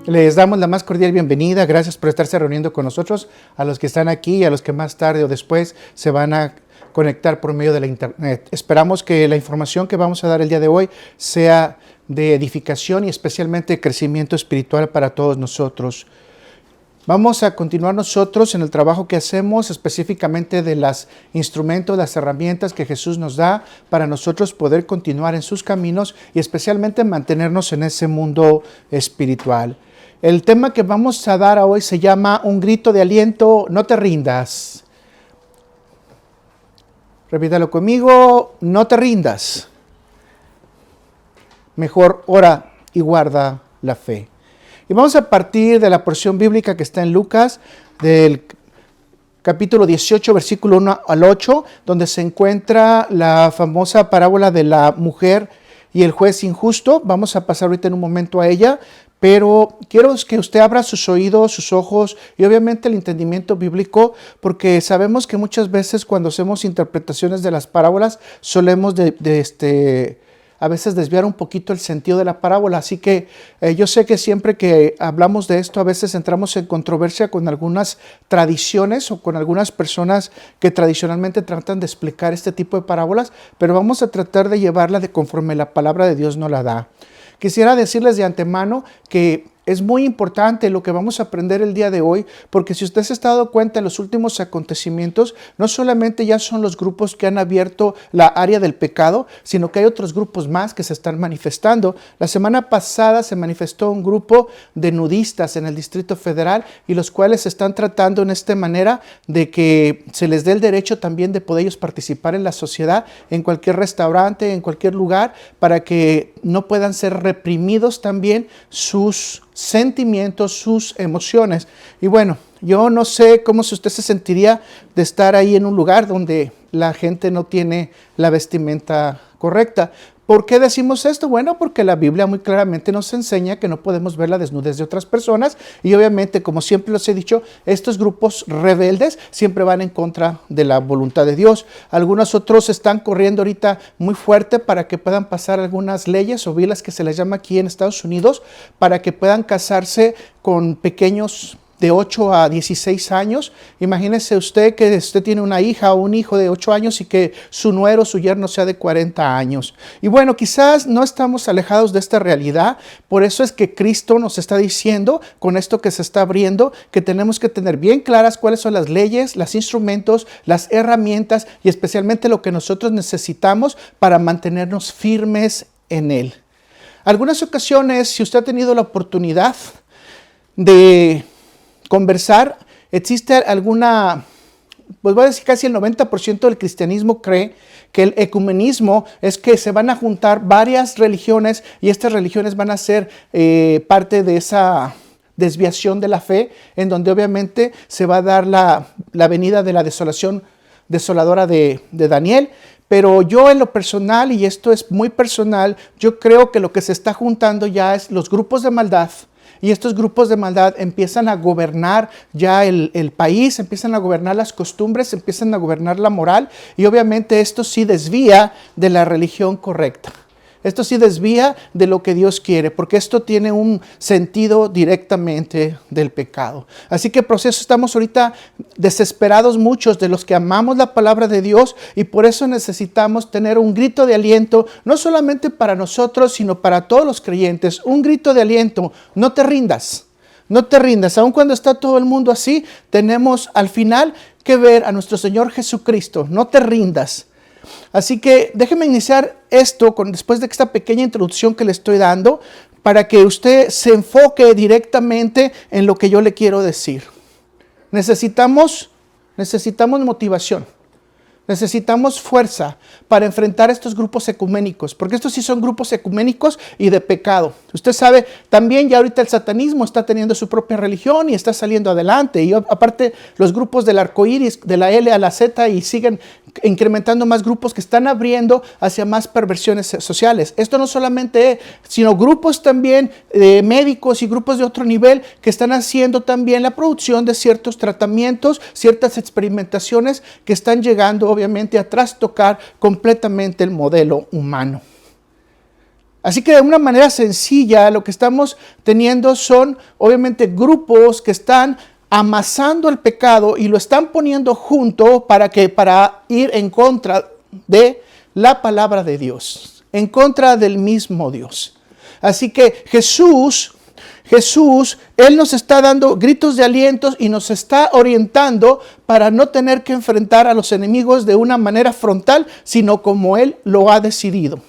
Les damos la más cordial bienvenida. Gracias por estarse reuniendo con nosotros, a los que están aquí y a los que más tarde o después se van a conectar por medio de la internet. Esperamos que la información que vamos a dar el día de hoy sea de edificación y especialmente de crecimiento espiritual para todos nosotros. Vamos a continuar nosotros en el trabajo que hacemos, específicamente de los instrumentos, las herramientas que Jesús nos da para nosotros poder continuar en sus caminos y especialmente mantenernos en ese mundo espiritual. El tema que vamos a dar hoy se llama Un grito de aliento, no te rindas. Repítalo conmigo, no te rindas. Mejor ora y guarda la fe. Y vamos a partir de la porción bíblica que está en Lucas, del capítulo 18, versículo 1 al 8, donde se encuentra la famosa parábola de la mujer y el juez injusto. Vamos a pasar ahorita en un momento a ella, pero quiero que usted abra sus oídos, sus ojos y obviamente el entendimiento bíblico, porque sabemos que muchas veces cuando hacemos interpretaciones de las parábolas solemos a veces desviar un poquito el sentido de la parábola. Así que yo sé que siempre que hablamos de esto, a veces entramos en controversia con algunas tradiciones o con algunas personas que tradicionalmente tratan de explicar este tipo de parábolas, pero vamos a tratar de llevarla de conforme la palabra de Dios nos la da. Quisiera decirles de antemano que es muy importante lo que vamos a aprender el día de hoy, porque si usted se ha dado cuenta en los últimos acontecimientos, no solamente ya son los grupos que han abierto la área del pecado, sino que hay otros grupos más que se están manifestando. La semana pasada se manifestó un grupo de nudistas en el Distrito Federal y los cuales están tratando en esta manera de que se les dé el derecho también de poder ellos participar en la sociedad, en cualquier restaurante, en cualquier lugar, para que no puedan ser reprimidos también sus sentimientos, sus emociones. Y bueno, yo no sé cómo si usted se sentiría de estar ahí en un lugar donde la gente no tiene la vestimenta correcta. ¿Por qué decimos esto? Bueno, porque la Biblia muy claramente nos enseña que no podemos ver la desnudez de otras personas y obviamente, como siempre les he dicho, estos grupos rebeldes siempre van en contra de la voluntad de Dios. Algunos otros están corriendo ahorita muy fuerte para que puedan pasar algunas leyes o bilas que se les llama aquí en Estados Unidos para que puedan casarse con pequeños de 8 a 16 años. Imagínese usted que usted tiene una hija o un hijo de 8 años y que su nuero o su yerno sea de 40 años. Y bueno, quizás no estamos alejados de esta realidad. Por eso es que Cristo nos está diciendo, con esto que se está abriendo, que tenemos que tener bien claras cuáles son las leyes, los instrumentos, las herramientas y especialmente lo que nosotros necesitamos para mantenernos firmes en Él. Algunas ocasiones, si usted ha tenido la oportunidad de conversar, existe alguna, pues voy a decir casi el 90% del cristianismo cree que el ecumenismo es que se van a juntar varias religiones y estas religiones van a ser parte de esa desviación de la fe, en donde obviamente se va a dar la venida de la desolación desoladora de Daniel. Pero yo en lo personal, y esto es muy personal, yo creo que lo que se está juntando ya es los grupos de maldad. Y estos grupos de maldad empiezan a gobernar ya el país, empiezan a gobernar las costumbres, empiezan a gobernar la moral. Y obviamente esto sí desvía de la religión correcta. Esto sí desvía de lo que Dios quiere, porque esto tiene un sentido directamente del pecado. Así que por eso estamos ahorita desesperados muchos de los que amamos la palabra de Dios y por eso necesitamos tener un grito de aliento, no solamente para nosotros, sino para todos los creyentes. Un grito de aliento, no te rindas. No te rindas, aun cuando está todo el mundo así, tenemos al final que ver a nuestro Señor Jesucristo. No te rindas. Así que déjeme iniciar esto después de esta pequeña introducción que le estoy dando para que usted se enfoque directamente en lo que yo le quiero decir. Necesitamos motivación. Necesitamos fuerza para enfrentar estos grupos ecuménicos, porque estos sí son grupos ecuménicos y de pecado. Usted sabe, también ya ahorita el satanismo está teniendo su propia religión y está saliendo adelante. Y aparte los grupos del arco iris, de la L a la Z, y siguen incrementando más grupos que están abriendo hacia más perversiones sociales. Esto no solamente, sino grupos también de médicos y grupos de otro nivel que están haciendo también la producción de ciertos tratamientos, ciertas experimentaciones que están llegando obviamente a trastocar completamente el modelo humano. Así que de una manera sencilla lo que estamos teniendo son obviamente grupos que están amasando el pecado y lo están poniendo junto para ir en contra de la palabra de Dios, en contra del mismo Dios. Así que Jesús, Él nos está dando gritos de aliento y nos está orientando para no tener que enfrentar a los enemigos de una manera frontal, sino como Él lo ha decidido.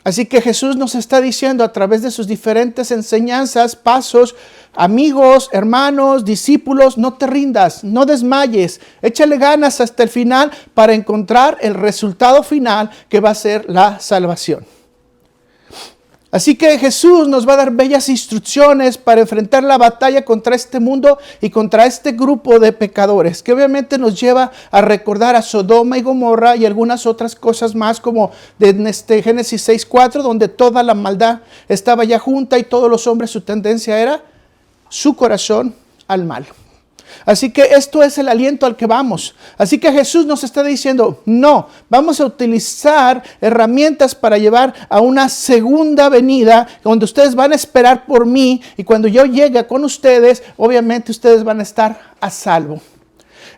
Así que Jesús nos está diciendo a través de sus diferentes enseñanzas, pasos, amigos, hermanos, discípulos, no te rindas, no desmayes, échale ganas hasta el final para encontrar el resultado final que va a ser la salvación. Así que Jesús nos va a dar bellas instrucciones para enfrentar la batalla contra este mundo y contra este grupo de pecadores, que obviamente nos lleva a recordar a Sodoma y Gomorra y algunas otras cosas más, como de Génesis 6:4, donde toda la maldad estaba ya junta y todos los hombres su tendencia era su corazón al mal. Así que esto es el aliento al que vamos. Así que Jesús nos está diciendo, no, vamos a utilizar herramientas para llevar a una segunda venida donde ustedes van a esperar por mí y cuando yo llegue con ustedes, obviamente ustedes van a estar a salvo.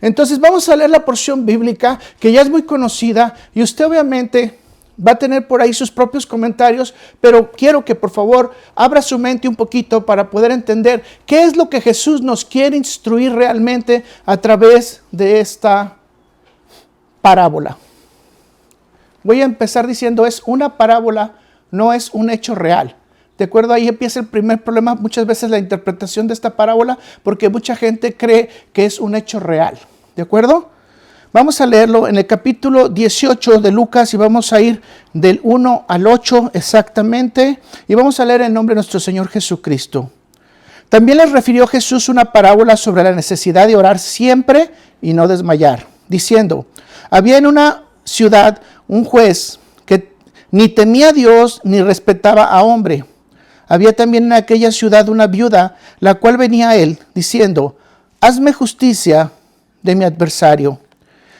Entonces vamos a leer la porción bíblica que ya es muy conocida y usted obviamente va a tener por ahí sus propios comentarios, pero quiero que por favor abra su mente un poquito para poder entender qué es lo que Jesús nos quiere instruir realmente a través de esta parábola. Voy a empezar diciendo, es una parábola, no es un hecho real. ¿De acuerdo? Ahí empieza el primer problema, muchas veces la interpretación de esta parábola, porque mucha gente cree que es un hecho real. ¿De acuerdo? Vamos a leerlo en el capítulo 18 de Lucas y vamos a ir del 1 al 8 exactamente. Y vamos a leer en nombre de nuestro Señor Jesucristo. También les refirió Jesús una parábola sobre la necesidad de orar siempre y no desmayar, diciendo, había en una ciudad un juez que ni temía a Dios ni respetaba a hombre. Había también en aquella ciudad una viuda, la cual venía a él, diciendo, hazme justicia de mi adversario.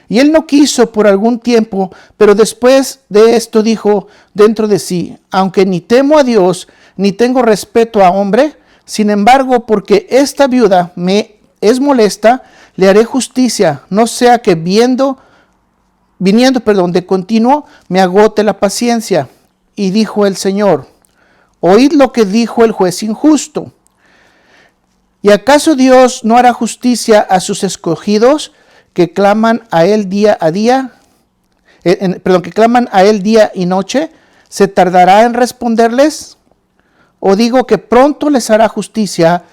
Y él no quiso por algún tiempo, pero después de esto dijo dentro de sí, aunque ni temo a Dios, ni tengo respeto a hombre, sin embargo, porque esta viuda me es molesta, le haré justicia, no sea que viniendo de continuo, me agote la paciencia. Y dijo el Señor, oíd lo que dijo el juez injusto. ¿Y acaso Dios no hará justicia a sus escogidos, que claman a él día y noche? ¿Se tardará en responderles? ¿O digo que pronto les hará justicia,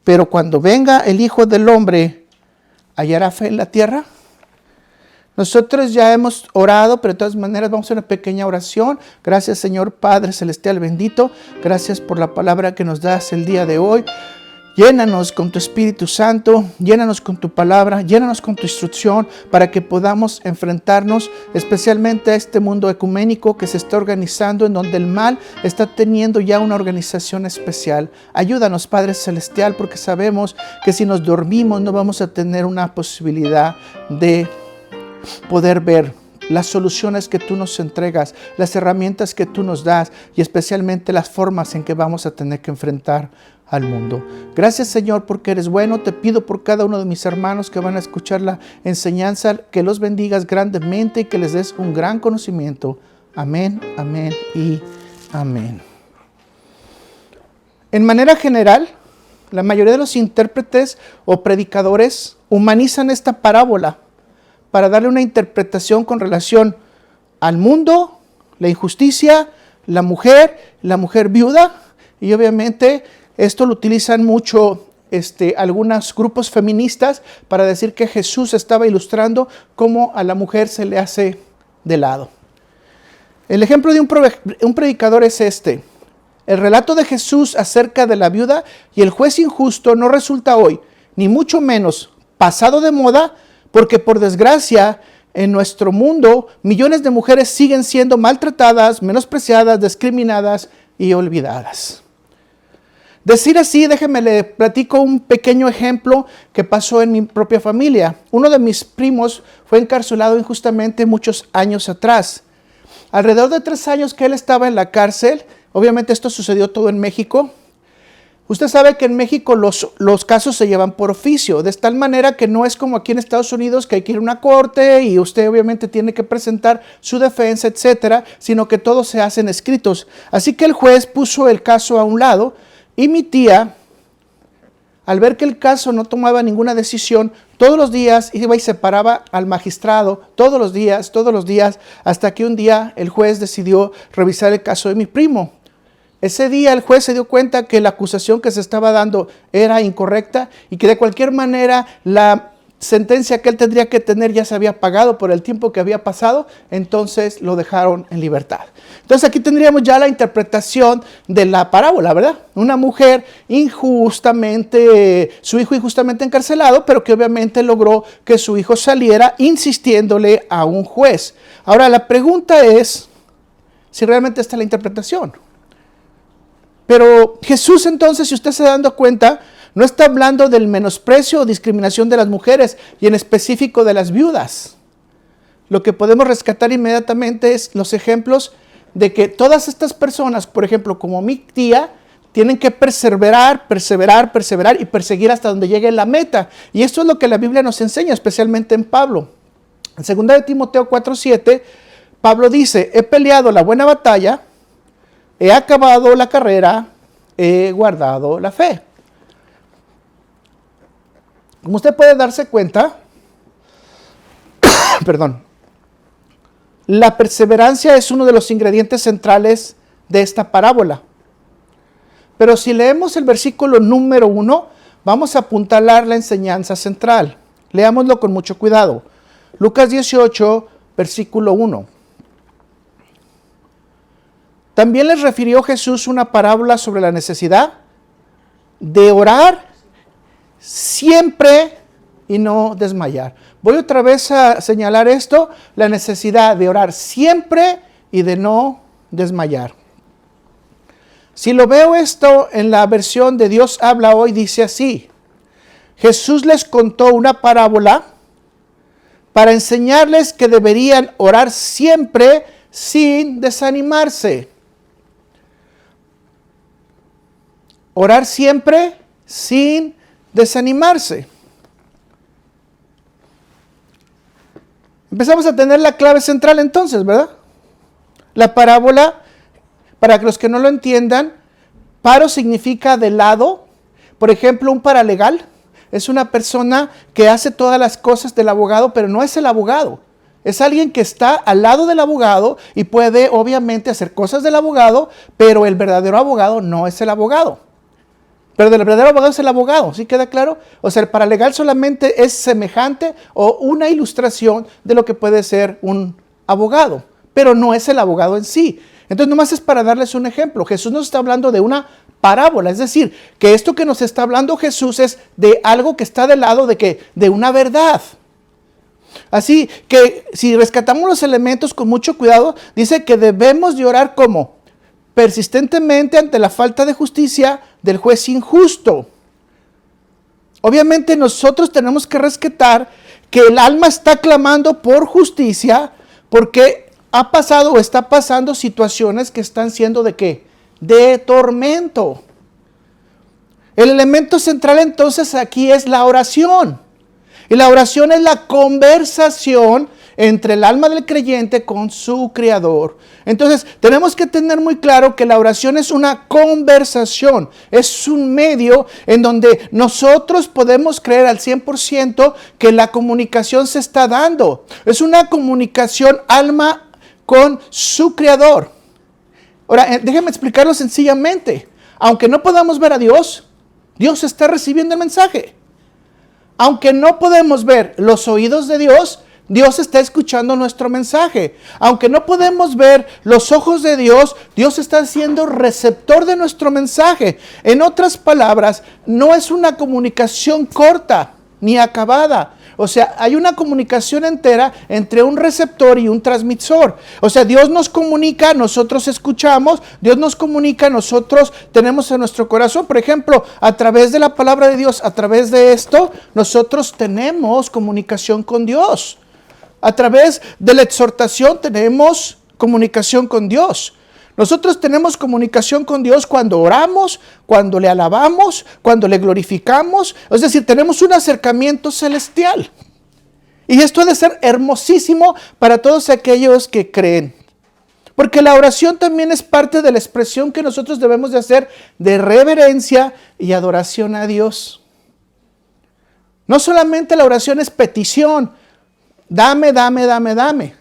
pero cuando venga el Hijo del Hombre, hallará fe en la tierra? Nosotros ya hemos orado, pero de todas maneras vamos a hacer una pequeña oración. Gracias, Señor Padre Celestial bendito. Gracias por la palabra que nos das el día de hoy. Llénanos con tu Espíritu Santo, llénanos con tu palabra, llénanos con tu instrucción para que podamos enfrentarnos especialmente a este mundo ecuménico que se está organizando, en donde el mal está teniendo ya una organización especial. Ayúdanos, Padre Celestial, porque sabemos que si nos dormimos no vamos a tener una posibilidad de poder ver las soluciones que tú nos entregas, las herramientas que tú nos das y especialmente las formas en que vamos a tener que enfrentar al mundo. Gracias, Señor, porque eres bueno. Te pido por cada uno de mis hermanos que van a escuchar la enseñanza, que los bendigas grandemente y que les des un gran conocimiento. Amén, amén y amén. En manera general, la mayoría de los intérpretes o predicadores humanizan esta parábola para darle una interpretación con relación al mundo, la injusticia, la mujer viuda, y obviamente esto lo utilizan mucho algunos grupos feministas para decir que Jesús estaba ilustrando cómo a la mujer se le hace de lado. El ejemplo de un predicador es este. El relato de Jesús acerca de la viuda y el juez injusto no resulta hoy, ni mucho menos pasado de moda, porque por desgracia en nuestro mundo millones de mujeres siguen siendo maltratadas, menospreciadas, discriminadas y olvidadas. Decir así, déjeme le platico un pequeño ejemplo que pasó en mi propia familia. Uno de mis primos fue encarcelado injustamente muchos años atrás. alrededor de 3 años que él estaba en la cárcel. Obviamente esto sucedió todo en México. Usted sabe que en México los casos se llevan por oficio, de tal manera que no es como aquí en Estados Unidos que hay que ir a una corte y usted obviamente tiene que presentar su defensa, etcétera, sino que todo se hace en escritos. Así que el juez puso el caso a un lado y mi tía, al ver que el caso no tomaba ninguna decisión, todos los días iba y se paraba al magistrado, todos los días, hasta que un día el juez decidió revisar el caso de mi primo. Ese día el juez se dio cuenta que la acusación que se estaba dando era incorrecta y que de cualquier manera la sentencia que él tendría que tener ya se había pagado por el tiempo que había pasado, entonces lo dejaron en libertad. Entonces aquí tendríamos ya la interpretación de la parábola, ¿verdad? Una mujer injustamente, su hijo injustamente encarcelado, pero que obviamente logró que su hijo saliera insistiéndole a un juez. Ahora la pregunta es si realmente esta es la interpretación. Pero Jesús entonces, si usted se está dando cuenta, no está hablando del menosprecio o discriminación de las mujeres y en específico de las viudas. Lo que podemos rescatar inmediatamente es los ejemplos de que todas estas personas, por ejemplo, como mi tía, tienen que perseverar y perseguir hasta donde llegue la meta. Y esto es lo que la Biblia nos enseña, especialmente en Pablo. En 2 de Timoteo 4:7, Pablo dice, he peleado la buena batalla, he acabado la carrera, he guardado la fe. Como usted puede darse cuenta, la perseverancia es uno de los ingredientes centrales de esta parábola. Pero si leemos el versículo número 1, vamos a apuntalar la enseñanza central. Leámoslo con mucho cuidado. Lucas 18, versículo 1. También les refirió Jesús una parábola sobre la necesidad de orar siempre y no desmayar. Voy otra vez a señalar esto, la necesidad de orar siempre y de no desmayar. Si lo veo esto en la versión de Dios habla hoy, dice así: Jesús les contó una parábola para enseñarles que deberían orar siempre sin desanimarse. Orar siempre sin desanimarse. Empezamos a tener la clave central entonces, ¿verdad? La parábola, para los que no lo entiendan, paro significa de lado. Por ejemplo, un paralegal es una persona que hace todas las cosas del abogado, pero no es el abogado. Es alguien que está al lado del abogado y puede obviamente hacer cosas del abogado, pero el verdadero abogado no es el abogado. Pero el verdadero abogado es el abogado, ¿sí queda claro? O sea, el paralegal solamente es semejante o una ilustración de lo que puede ser un abogado, pero no es el abogado en sí. Entonces, nomás es para darles un ejemplo. Jesús nos está hablando de una parábola, es decir, que esto que nos está hablando Jesús es de algo que está del lado de una verdad. Así que si rescatamos los elementos con mucho cuidado, dice que debemos de orar como persistentemente ante la falta de justicia del juez injusto. Obviamente nosotros tenemos que rescatar que el alma está clamando por justicia porque ha pasado o está pasando situaciones que están siendo ¿de qué? De tormento. El elemento central entonces aquí es la oración. Y la oración es la conversación entre el alma del creyente con su Creador. Entonces, tenemos que tener muy claro que la oración es una conversación, es un medio en donde nosotros podemos creer al 100% que la comunicación se está dando. Es una comunicación alma con su Creador. Ahora, déjenme explicarlo sencillamente. Aunque no podamos ver a Dios, Dios está recibiendo el mensaje. Aunque no podemos ver los oídos de Dios, Dios está escuchando nuestro mensaje. Aunque no podemos ver los ojos de Dios, Dios está siendo receptor de nuestro mensaje. En otras palabras, no es una comunicación corta ni acabada. O sea, hay una comunicación entera entre un receptor y un transmisor. O sea, Dios nos comunica, nosotros escuchamos, Dios nos comunica, nosotros tenemos en nuestro corazón. Por ejemplo, a través de la palabra de Dios, a través de esto, nosotros tenemos comunicación con Dios. A través de la exhortación tenemos comunicación con Dios. Nosotros tenemos comunicación con Dios cuando oramos, cuando le alabamos, cuando le glorificamos. Es decir, tenemos un acercamiento celestial. Y esto ha de ser hermosísimo para todos aquellos que creen. Porque la oración también es parte de la expresión que nosotros debemos de hacer de reverencia y adoración a Dios. No solamente la oración es petición, dame, dame, dame, dame,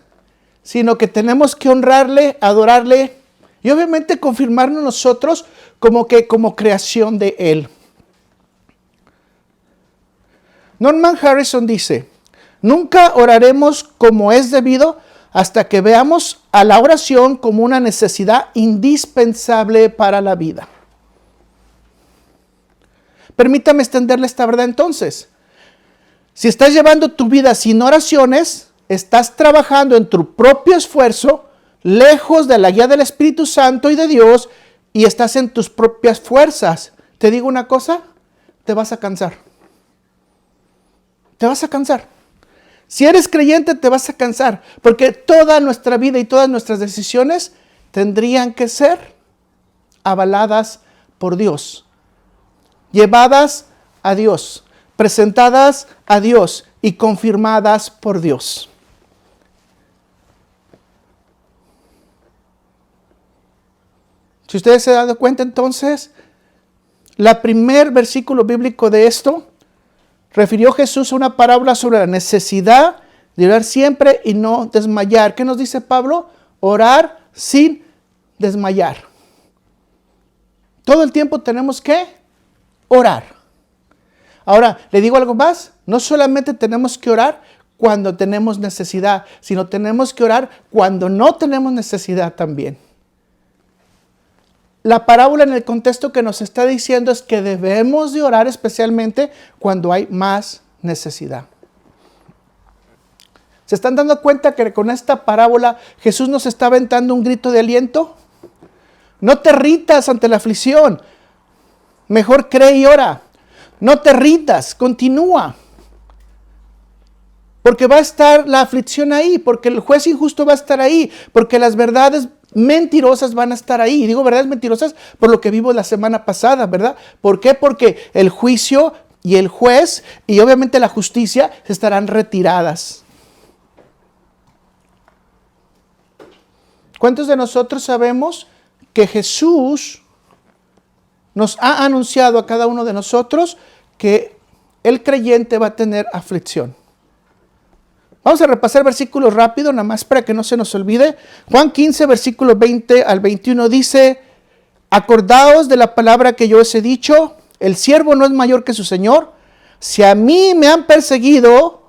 sino que tenemos que honrarle, adorarle y obviamente confirmarnos nosotros como creación de Él. Norman Harrison dice, nunca oraremos como es debido hasta que veamos a la oración como una necesidad indispensable para la vida. Permítame extenderle esta verdad entonces. Si estás llevando tu vida sin oraciones, estás trabajando en tu propio esfuerzo, lejos de la guía del Espíritu Santo y de Dios, y estás en tus propias fuerzas. Te digo una cosa, te vas a cansar. Te vas a cansar. Si eres creyente, te vas a cansar, porque toda nuestra vida y todas nuestras decisiones tendrían que ser avaladas por Dios, llevadas a Dios, presentadas a Dios y confirmadas por Dios. Si ustedes se han dado cuenta entonces, el primer versículo bíblico de esto refirió Jesús a una parábola sobre la necesidad de orar siempre y no desmayar. ¿Qué nos dice Pablo? Orar sin desmayar. Todo el tiempo tenemos que orar. Ahora, le digo algo más. No solamente tenemos que orar cuando tenemos necesidad, sino tenemos que orar cuando no tenemos necesidad también. La parábola en el contexto que nos está diciendo es que debemos de orar especialmente cuando hay más necesidad. ¿Se están dando cuenta que con esta parábola Jesús nos está aventando un grito de aliento? No te irritas ante la aflicción. Mejor cree y ora. No te irritas, continúa. Porque va a estar la aflicción ahí, porque el juez injusto va a estar ahí, porque las verdades mentirosas van a estar ahí. Y digo verdades mentirosas por lo que vimos la semana pasada, ¿verdad? ¿Por qué? Porque el juicio y el juez y obviamente la justicia estarán retiradas. ¿Cuántos de nosotros sabemos que Jesús nos ha anunciado a cada uno de nosotros que el creyente va a tener aflicción? Vamos a repasar versículos rápido, nada más para que no se nos olvide. Juan 15, versículos 20 al 21 dice, acordaos de la palabra que yo os he dicho, el siervo no es mayor que su señor. Si a mí me han perseguido,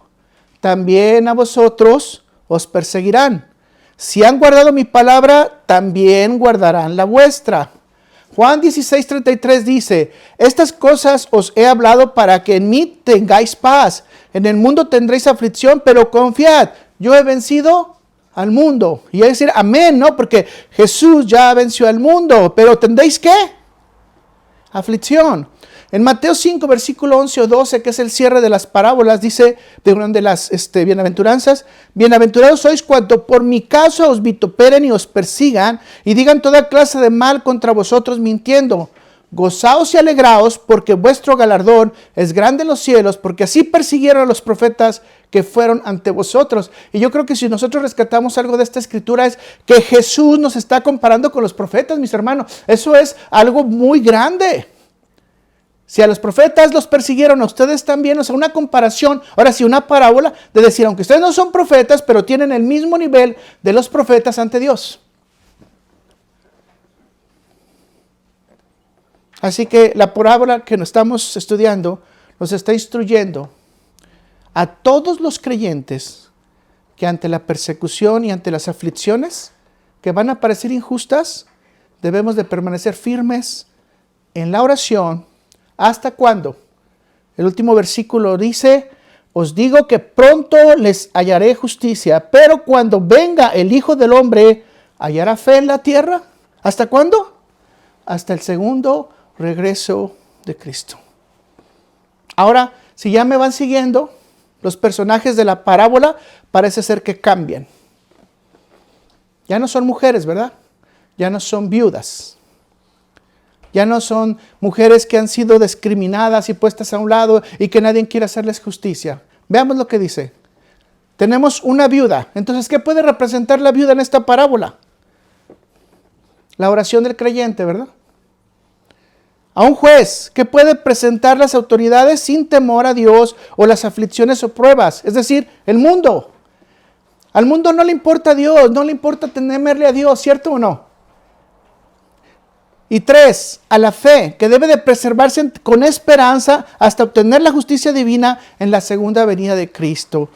también a vosotros os perseguirán. Si han guardado mi palabra, también guardarán la vuestra. Juan 16, 33 dice, estas cosas os he hablado para que en mí tengáis paz. En el mundo tendréis aflicción, pero confiad, yo he vencido al mundo. Y hay que decir amén, ¿no? Porque Jesús ya venció al mundo, pero ¿tendréis qué? Aflicción. En Mateo 5, versículo 11 o 12, que es el cierre de las parábolas, dice de una de las bienaventuranzas, bienaventurados sois cuando por mi causa os vituperen y os persigan y digan toda clase de mal contra vosotros mintiendo. Gozaos y alegraos porque vuestro galardón es grande en los cielos, porque así persiguieron a los profetas que fueron ante vosotros. Y yo creo que si nosotros rescatamos algo de esta escritura es que Jesús nos está comparando con los profetas, mis hermanos. Eso es algo muy grande. Si a los profetas los persiguieron, a ustedes también, o sea, una comparación, ahora sí, una parábola de decir, aunque ustedes no son profetas, pero tienen el mismo nivel de los profetas ante Dios. Así que la parábola que nos estamos estudiando nos está instruyendo a todos los creyentes que ante la persecución y ante las aflicciones que van a parecer injustas, debemos de permanecer firmes en la oración. ¿Hasta cuándo? El último versículo dice, os digo que pronto les hallaré justicia, pero cuando venga el Hijo del Hombre, ¿hallará fe en la tierra? ¿Hasta cuándo? Hasta el segundo regreso de Cristo. Ahora, si ya me van siguiendo, los personajes de la parábola parece ser que cambian. Ya no son mujeres, ¿verdad? Ya no son viudas. Ya no son mujeres que han sido discriminadas y puestas a un lado y que nadie quiere hacerles justicia. Veamos lo que dice. Tenemos una viuda. Entonces, ¿qué puede representar la viuda en esta parábola? La oración del creyente, ¿verdad? A un juez que puede presentar las autoridades sin temor a Dios o las aflicciones o pruebas. Es decir, el mundo. Al mundo no le importa a Dios, no le importa temerle a Dios, ¿cierto o no? Y 3, a la fe, que debe de preservarse con esperanza hasta obtener la justicia divina en la segunda venida de Cristo.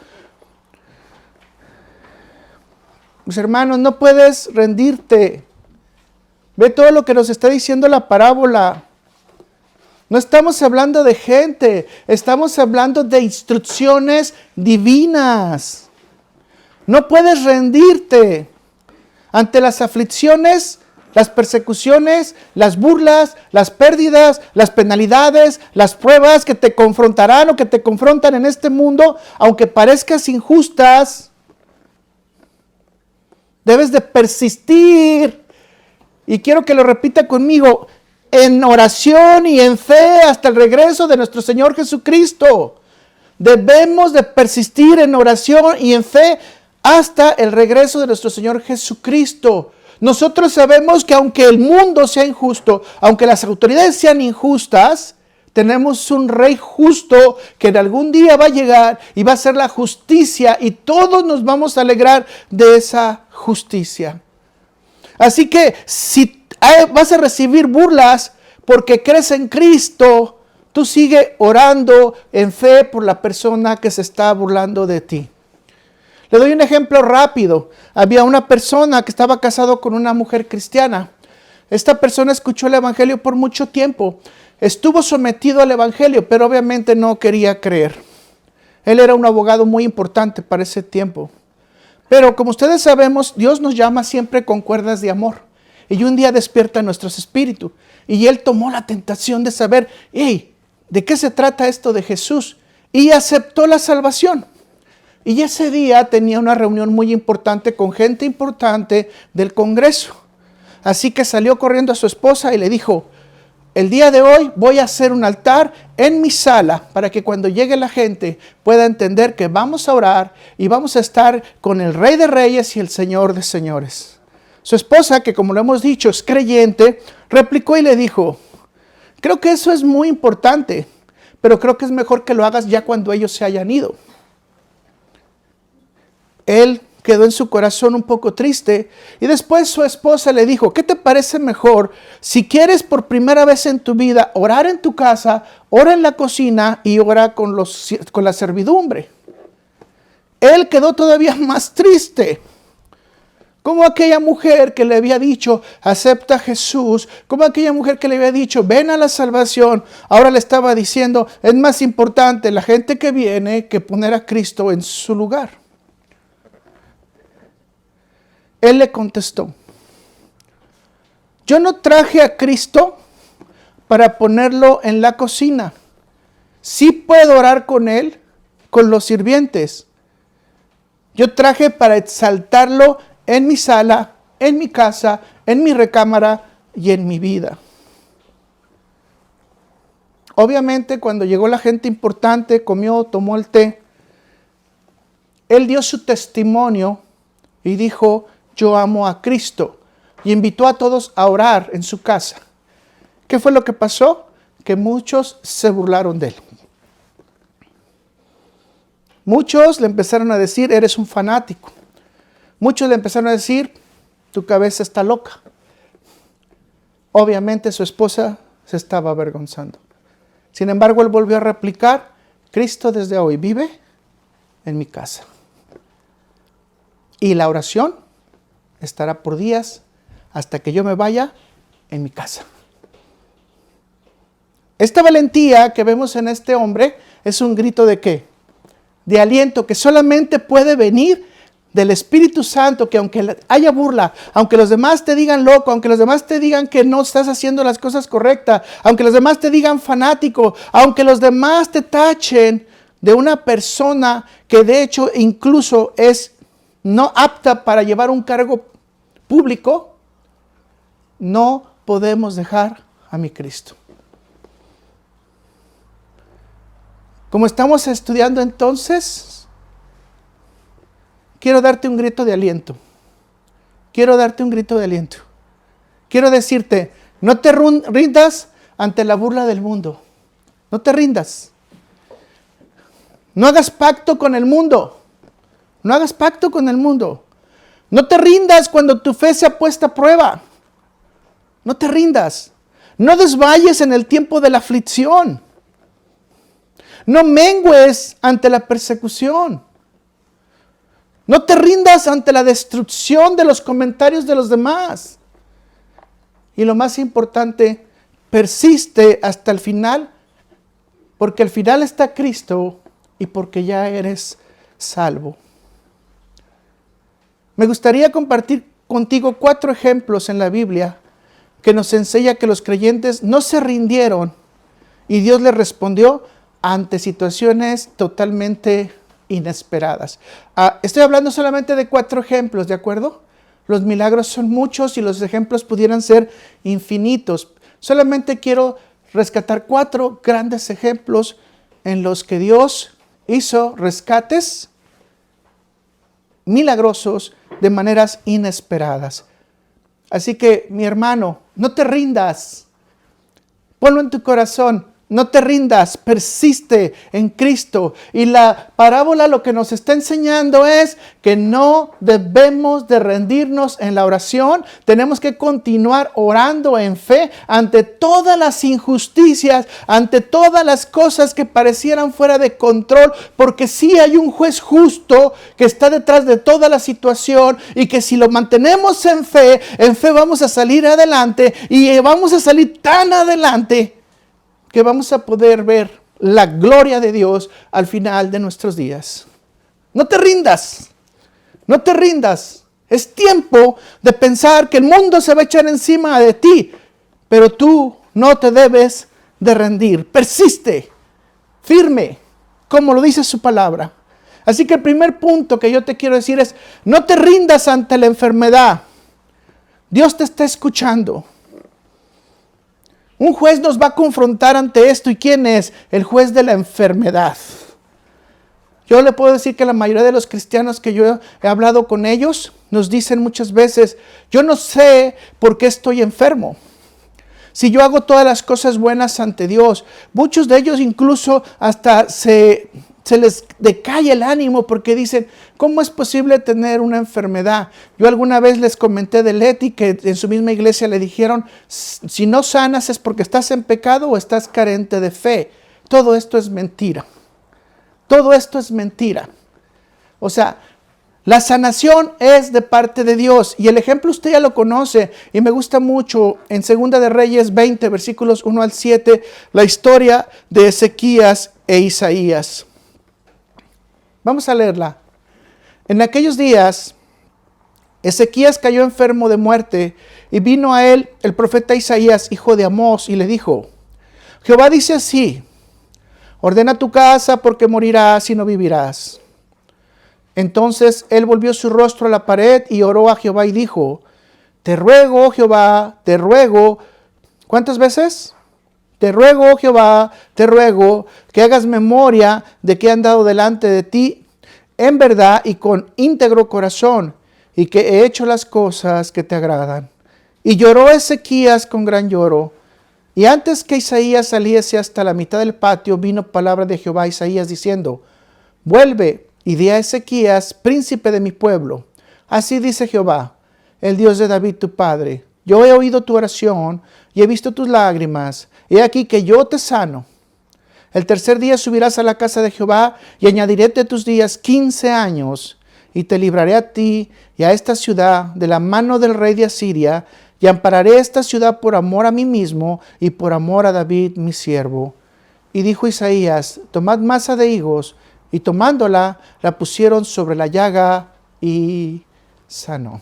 Mis hermanos, no puedes rendirte. Ve todo lo que nos está diciendo la parábola. No estamos hablando de gente, estamos hablando de instrucciones divinas. No puedes rendirte ante las aflicciones, las persecuciones, las burlas, las pérdidas, las penalidades, las pruebas que te confrontarán o que te confrontan en este mundo, aunque parezcas injustas. Debes de persistir. Y quiero que lo repita conmigo, en oración y en fe hasta el regreso de nuestro Señor Jesucristo. Debemos de persistir en oración y en fe hasta el regreso de nuestro Señor Jesucristo. Nosotros sabemos que aunque el mundo sea injusto, aunque las autoridades sean injustas, tenemos un rey justo que en algún día va a llegar y va a hacer la justicia y todos nos vamos a alegrar de esa justicia. Así que si vas a recibir burlas porque crees en Cristo, tú sigue orando en fe por la persona que se está burlando de ti. Le doy un ejemplo rápido. Había una persona que estaba casado con una mujer cristiana. Esta persona escuchó el evangelio por mucho tiempo. Estuvo sometido al evangelio, pero obviamente no quería creer. Él era un abogado muy importante para ese tiempo. Pero como ustedes sabemos, Dios nos llama siempre con cuerdas de amor. Y un día despierta nuestros espíritus. Y él tomó la tentación de saber, hey, ¿de qué se trata esto de Jesús? Y aceptó la salvación. Y ese día tenía una reunión muy importante con gente importante del Congreso. Así que salió corriendo a su esposa y le dijo, el día de hoy voy a hacer un altar en mi sala para que cuando llegue la gente pueda entender que vamos a orar y vamos a estar con el Rey de Reyes y el Señor de Señores. Su esposa, que como lo hemos dicho es creyente, replicó y le dijo, creo que eso es muy importante, pero creo que es mejor que lo hagas ya cuando ellos se hayan ido. Él quedó en su corazón un poco triste y después su esposa le dijo, ¿qué te parece mejor si quieres por primera vez en tu vida orar en tu casa, ora en la cocina y ora con la servidumbre? Él quedó todavía más triste. Como aquella mujer que le había dicho, acepta a Jesús, como aquella mujer que le había dicho, ven a la salvación, ahora le estaba diciendo, es más importante la gente que viene que poner a Cristo en su lugar. Él le contestó, yo no traje a Cristo para ponerlo en la cocina. Sí puedo orar con Él, con los sirvientes. Yo traje para exaltarlo en mi sala, en mi casa, en mi recámara y en mi vida. Obviamente cuando llegó la gente importante, comió, tomó el té, él dio su testimonio y dijo, yo amo a Cristo, y invitó a todos a orar en su casa. ¿Qué fue lo que pasó? Que muchos se burlaron de él. Muchos le empezaron a decir, eres un fanático. Muchos le empezaron a decir, tu cabeza está loca. Obviamente su esposa se estaba avergonzando. Sin embargo, él volvió a replicar, Cristo desde hoy vive en mi casa. Y la oración estará por días hasta que yo me vaya en mi casa. Esta valentía que vemos en este hombre es un grito de ¿qué? De aliento que solamente puede venir del Espíritu Santo, que aunque haya burla, aunque los demás te digan loco, aunque los demás te digan que no estás haciendo las cosas correctas, aunque los demás te digan fanático, aunque los demás te tachen de una persona que de hecho incluso es no apta para llevar un cargo público, no podemos dejar a mi Cristo. Como estamos estudiando entonces, quiero darte un grito de aliento. Quiero darte un grito de aliento. Quiero decirte, no te rindas ante la burla del mundo. No te rindas. No hagas pacto con el mundo. No hagas pacto con el mundo. No te rindas cuando tu fe sea puesta a prueba. No te rindas. No desmayes en el tiempo de la aflicción. No mengues ante la persecución. No te rindas ante la destrucción de los comentarios de los demás. Y lo más importante, persiste hasta el final, porque al final está Cristo y porque ya eres salvo. Me gustaría compartir contigo 4 ejemplos en la Biblia que nos enseña que los creyentes no se rindieron y Dios les respondió ante situaciones totalmente inesperadas. Estoy hablando solamente de 4 ejemplos, ¿de acuerdo? Los milagros son muchos y los ejemplos pudieran ser infinitos. Solamente quiero rescatar 4 grandes ejemplos en los que Dios hizo rescates milagrosos de maneras inesperadas. Así que, mi hermano, no te rindas. Ponlo en tu corazón. No te rindas, persiste en Cristo. Y la parábola lo que nos está enseñando es que no debemos de rendirnos en la oración. Tenemos que continuar orando en fe ante todas las injusticias, ante todas las cosas que parecieran fuera de control, porque sí hay un juez justo que está detrás de toda la situación y que si lo mantenemos en fe vamos a salir adelante y vamos a salir tan adelante que vamos a poder ver la gloria de Dios al final de nuestros días. No te rindas, no te rindas. Es tiempo de pensar que el mundo se va a echar encima de ti, pero tú no te debes de rendir. Persiste, firme, como lo dice su palabra. Así que el primer punto que yo te quiero decir es, no te rindas ante la enfermedad. Dios te está escuchando. Un juez nos va a confrontar ante esto. ¿Y quién es? El juez de la enfermedad. Yo le puedo decir que la mayoría de los cristianos que yo he hablado con ellos nos dicen muchas veces, yo no sé por qué estoy enfermo. Si yo hago todas las cosas buenas ante Dios, muchos de ellos incluso hasta se les decae el ánimo porque dicen, ¿cómo es posible tener una enfermedad? Yo alguna vez les comenté de Leti que en su misma iglesia le dijeron, si no sanas es porque estás en pecado o estás carente de fe. Todo esto es mentira. Todo esto es mentira. O sea, la sanación es de parte de Dios. Y el ejemplo usted ya lo conoce. Y me gusta mucho en 2 de Reyes 20, versículos 1 al 7, la historia de Ezequías e Isaías. Vamos a leerla. En aquellos días, Ezequías cayó enfermo de muerte y vino a él el profeta Isaías, hijo de Amós, y le dijo, Jehová dice así, ordena tu casa porque morirás y no vivirás. Entonces él volvió su rostro a la pared y oró a Jehová y dijo, te ruego, oh Jehová, te ruego. ¿Cuántas veces? Te ruego, oh Jehová, te ruego que hagas memoria de que he andado delante de ti en verdad y con íntegro corazón y que he hecho las cosas que te agradan. Y lloró Ezequías con gran lloro. Y antes que Isaías saliese hasta la mitad del patio, vino palabra de Jehová a Isaías diciendo, vuelve y di a Ezequías, príncipe de mi pueblo. Así dice Jehová, el Dios de David tu padre. Yo he oído tu oración y he visto tus lágrimas. He aquí que yo te sano. El tercer día subirás a la casa de Jehová y añadiré de tus días 15 años y te libraré a ti y a esta ciudad de la mano del rey de Asiria y ampararé esta ciudad por amor a mí mismo y por amor a David mi siervo. Y dijo Isaías, tomad masa de higos, y tomándola la pusieron sobre la llaga y sanó.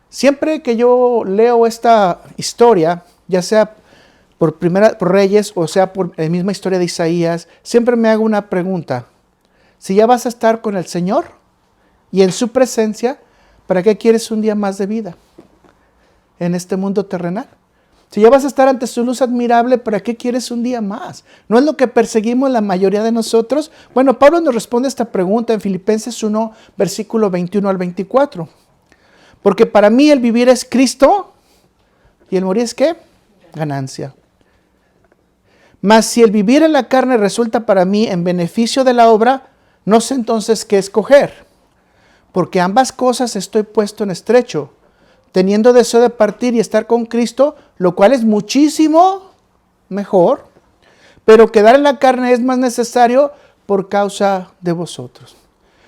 Siempre que yo leo esta historia, ya sea por Reyes o sea por la misma historia de Isaías, siempre me hago una pregunta. Si ya vas a estar con el Señor y en su presencia, ¿para qué quieres un día más de vida en este mundo terrenal? Si ya vas a estar ante su luz admirable, ¿para qué quieres un día más? ¿No es lo que perseguimos la mayoría de nosotros? Bueno, Pablo nos responde esta pregunta en Filipenses 1, versículo 21 al 24. Porque para mí el vivir es Cristo y el morir es ¿qué? Ganancia. Mas si el vivir en la carne resulta para mí en beneficio de la obra, no sé entonces qué escoger. Porque ambas cosas estoy puesto en estrecho, teniendo deseo de partir y estar con Cristo, lo cual es muchísimo mejor, pero quedar en la carne es más necesario por causa de vosotros.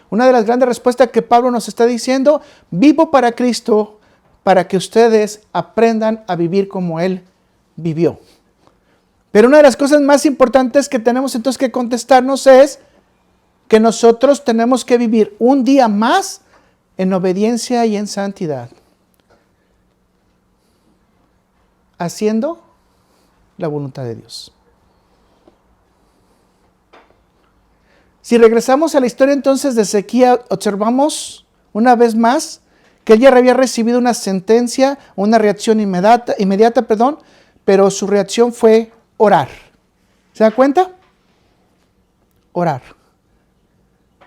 Una de las grandes respuestas que Pablo nos está diciendo, vivo para Cristo, para que ustedes aprendan a vivir como Él vivió. Pero una de las cosas más importantes que tenemos entonces que contestarnos es que nosotros tenemos que vivir un día más en obediencia y en santidad, haciendo la voluntad de Dios. Si regresamos a la historia entonces de Ezequías, observamos una vez más que él ya había recibido una sentencia, una reacción inmediata, pero su reacción fue orar. ¿Se da cuenta? Orar.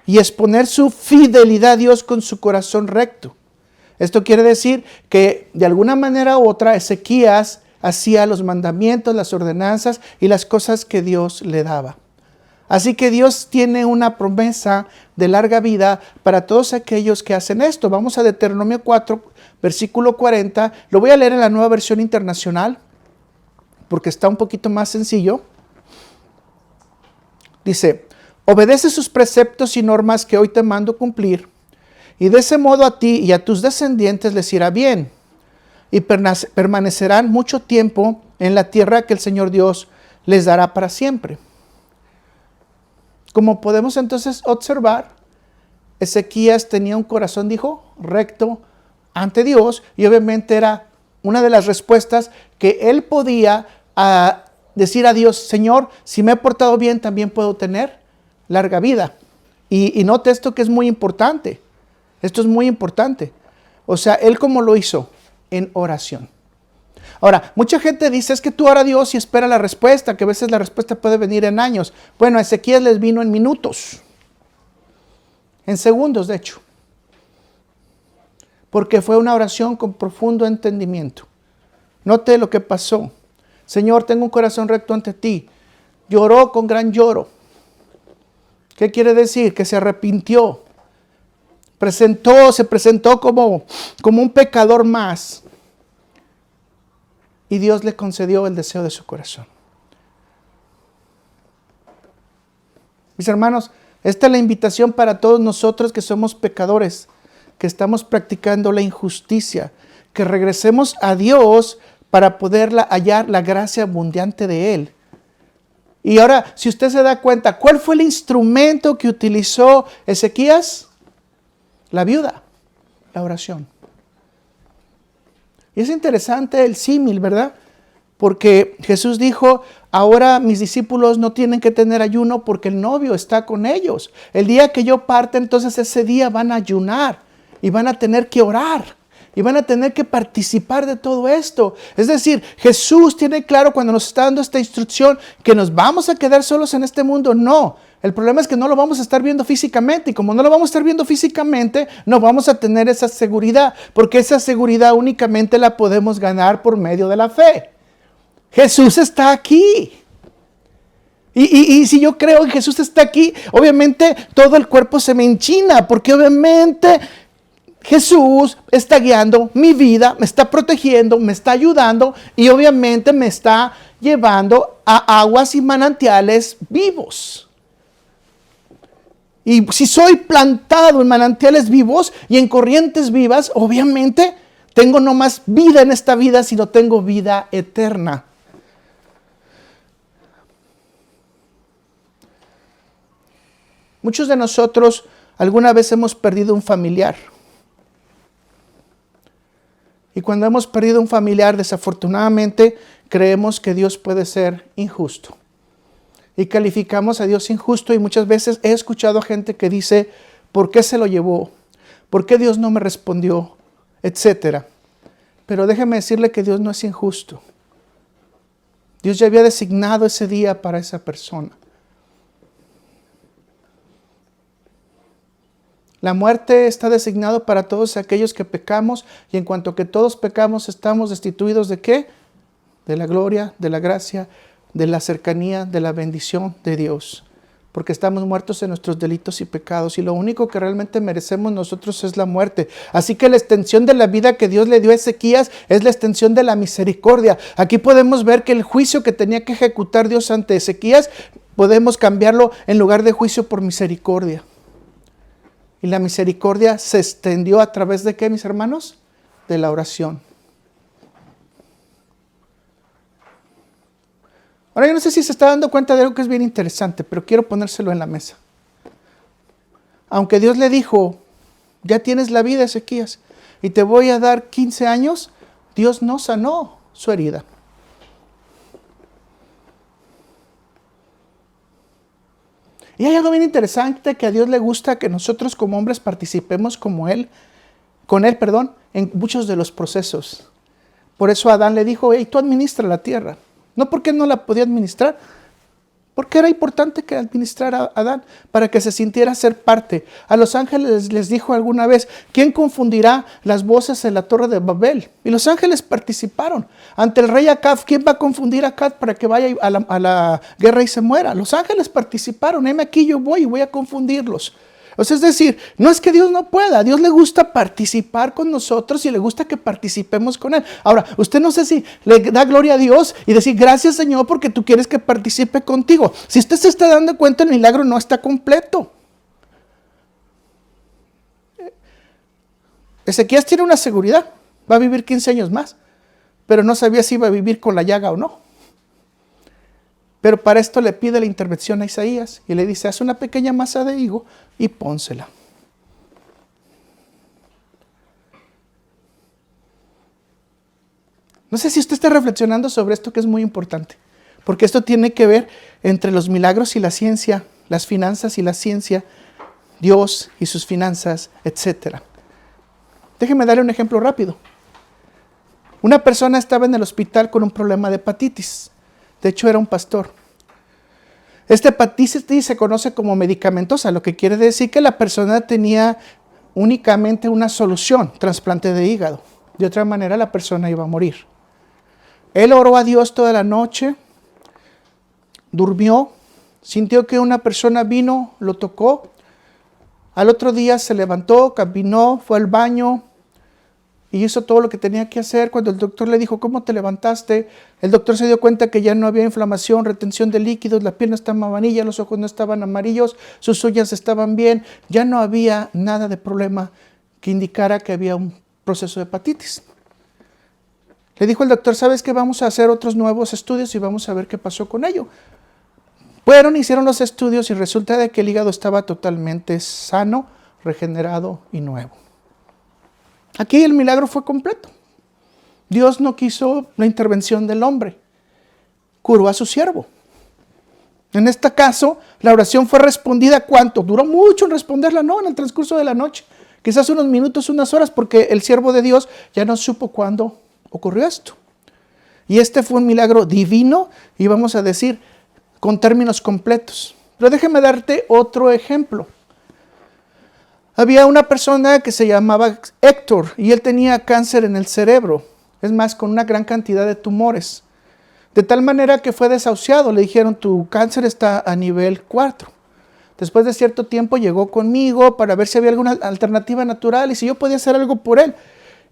Y exponer su fidelidad a Dios con su corazón recto. Esto quiere decir que de alguna manera u otra Ezequías hacía los mandamientos, las ordenanzas y las cosas que Dios le daba. Así que Dios tiene una promesa de larga vida para todos aquellos que hacen esto. Vamos a Deuteronomio 4, versículo 40. Lo voy a leer en la Nueva Versión Internacional porque está un poquito más sencillo. Dice, obedece sus preceptos y normas que hoy te mando cumplir, y de ese modo a ti y a tus descendientes les irá bien, y permanecerán mucho tiempo en la tierra que el Señor Dios les dará para siempre. Como podemos entonces observar, Ezequías tenía un corazón, dijo, recto ante Dios, y obviamente era una de las respuestas que él podía decir a Dios, Señor, si me he portado bien, también puedo tener larga vida. Y note esto que es muy importante. Esto es muy importante. O sea, él cómo lo hizo, en oración. Ahora, mucha gente dice, es que tú ora a Dios y espera la respuesta, que a veces la respuesta puede venir en años. Bueno, a Ezequías les vino en minutos, en segundos de hecho, porque fue una oración con profundo entendimiento. Note lo que pasó. Señor, tengo un corazón recto ante ti. Lloró con gran lloro. ¿Qué quiere decir? Que se arrepintió. Se presentó como un pecador más. Y Dios le concedió el deseo de su corazón. Mis hermanos, esta es la invitación para todos nosotros que somos pecadores, que estamos practicando la injusticia, que regresemos a Dios para poder hallar la gracia abundante de Él. Y ahora, si usted se da cuenta, ¿cuál fue el instrumento que utilizó Ezequías? La viuda, la oración. Y es interesante el símil, ¿verdad? Porque Jesús dijo, ahora mis discípulos no tienen que tener ayuno porque el novio está con ellos. El día que yo parte, entonces ese día van a ayunar y van a tener que orar. Y van a tener que participar de todo esto. Es decir, Jesús tiene claro cuando nos está dando esta instrucción que nos vamos a quedar solos en este mundo. No, el problema es que no lo vamos a estar viendo físicamente. Y como no lo vamos a estar viendo físicamente, no vamos a tener esa seguridad. Porque esa seguridad únicamente la podemos ganar por medio de la fe. Jesús está aquí. Y si yo creo que Jesús está aquí, obviamente todo el cuerpo se me enchina. Porque obviamente Jesús está guiando mi vida, me está protegiendo, me está ayudando y obviamente me está llevando a aguas y manantiales vivos. Y si soy plantado en manantiales vivos y en corrientes vivas, obviamente tengo no más vida en esta vida, sino tengo vida eterna. Muchos de nosotros alguna vez hemos perdido un familiar. Y cuando hemos perdido un familiar, desafortunadamente, creemos que Dios puede ser injusto. Y calificamos a Dios injusto y muchas veces he escuchado a gente que dice, ¿por qué se lo llevó? ¿Por qué Dios no me respondió? Etcétera. Pero déjeme decirle que Dios no es injusto. Dios ya había designado ese día para esa persona. La muerte está designado para todos aquellos que pecamos, y en cuanto que todos pecamos estamos destituidos ¿de qué? De la gloria, de la gracia, de la cercanía, de la bendición de Dios. Porque estamos muertos en nuestros delitos y pecados, y lo único que realmente merecemos nosotros es la muerte. Así que la extensión de la vida que Dios le dio a Ezequías es la extensión de la misericordia. Aquí podemos ver que el juicio que tenía que ejecutar Dios ante Ezequías, podemos cambiarlo en lugar de juicio por misericordia. Y la misericordia se extendió a través de ¿qué, mis hermanos? De la oración. Ahora yo no sé si se está dando cuenta de algo que es bien interesante, pero quiero ponérselo en la mesa. Aunque Dios le dijo, ya tienes la vida, Ezequías, y te voy a dar 15 años, Dios no sanó su herida. Y hay algo bien interesante, que a Dios le gusta que nosotros como hombres participemos con Él, en muchos de los procesos. Por eso Adán le dijo, hey, tú administra la tierra. No porque no la podía administrar, porque era importante que administrara a Adán para que se sintiera ser parte. A los ángeles les dijo alguna vez, ¿quién confundirá las voces en la torre de Babel? Y los ángeles participaron. Ante el rey Acab, ¿quién va a confundir a Acab para que vaya a la guerra y se muera? Los ángeles participaron. Heme aquí, yo voy a confundirlos. O sea, es decir, no es que Dios no pueda, a Dios le gusta participar con nosotros y le gusta que participemos con Él. Ahora, usted no sé si le da gloria a Dios y decir, gracias Señor porque tú quieres que participe contigo. Si usted se está dando cuenta, el milagro no está completo. Ezequías tiene una seguridad, va a vivir 15 años más, pero no sabía si iba a vivir con la llaga o no. Pero para esto le pide la intervención a Isaías y le dice, haz una pequeña masa de higo y pónsela. No sé si usted está reflexionando sobre esto, que es muy importante, porque esto tiene que ver entre los milagros y la ciencia, las finanzas y la ciencia, Dios y sus finanzas, etc. Déjeme darle un ejemplo rápido. Una persona estaba en el hospital con un problema de hepatitis. De hecho, era un pastor. Esta hepatitis se conoce como medicamentosa, lo que quiere decir que la persona tenía únicamente una solución, trasplante de hígado. De otra manera, la persona iba a morir. Él oró a Dios toda la noche, durmió, sintió que una persona vino, lo tocó. Al otro día se levantó, caminó, fue al baño y hizo todo lo que tenía que hacer. Cuando el doctor le dijo, ¿cómo te levantaste? El doctor se dio cuenta que ya no había inflamación, retención de líquidos, la piel no estaba amarilla, los ojos no estaban amarillos, sus uñas estaban bien, ya no había nada de problema que indicara que había un proceso de hepatitis. Le dijo el doctor, ¿sabes qué? Vamos a hacer otros nuevos estudios y vamos a ver qué pasó con ello. Fueron, hicieron los estudios y resulta de que el hígado estaba totalmente sano, regenerado y nuevo. Aquí el milagro fue completo. Dios no quiso la intervención del hombre. Curó a su siervo. En este caso, la oración fue respondida. ¿Cuánto? Duró mucho en responderla, no, en el transcurso de la noche. Quizás unos minutos, unas horas, porque el siervo de Dios ya no supo cuándo ocurrió esto. Y este fue un milagro divino y vamos a decir con términos completos. Pero déjeme darte otro ejemplo. Había una persona que se llamaba Héctor y él tenía cáncer en el cerebro. Es más, con una gran cantidad de tumores. De tal manera que fue desahuciado. Le dijeron, tu cáncer está a nivel 4. Después de cierto tiempo llegó conmigo para ver si había alguna alternativa natural y si yo podía hacer algo por él.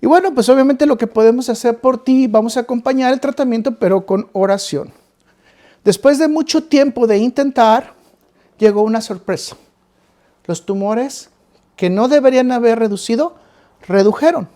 Y bueno, pues obviamente lo que podemos hacer por ti, vamos a acompañar el tratamiento, pero con oración. Después de mucho tiempo de intentar, llegó una sorpresa. Los tumores que no deberían haber reducido, redujeron.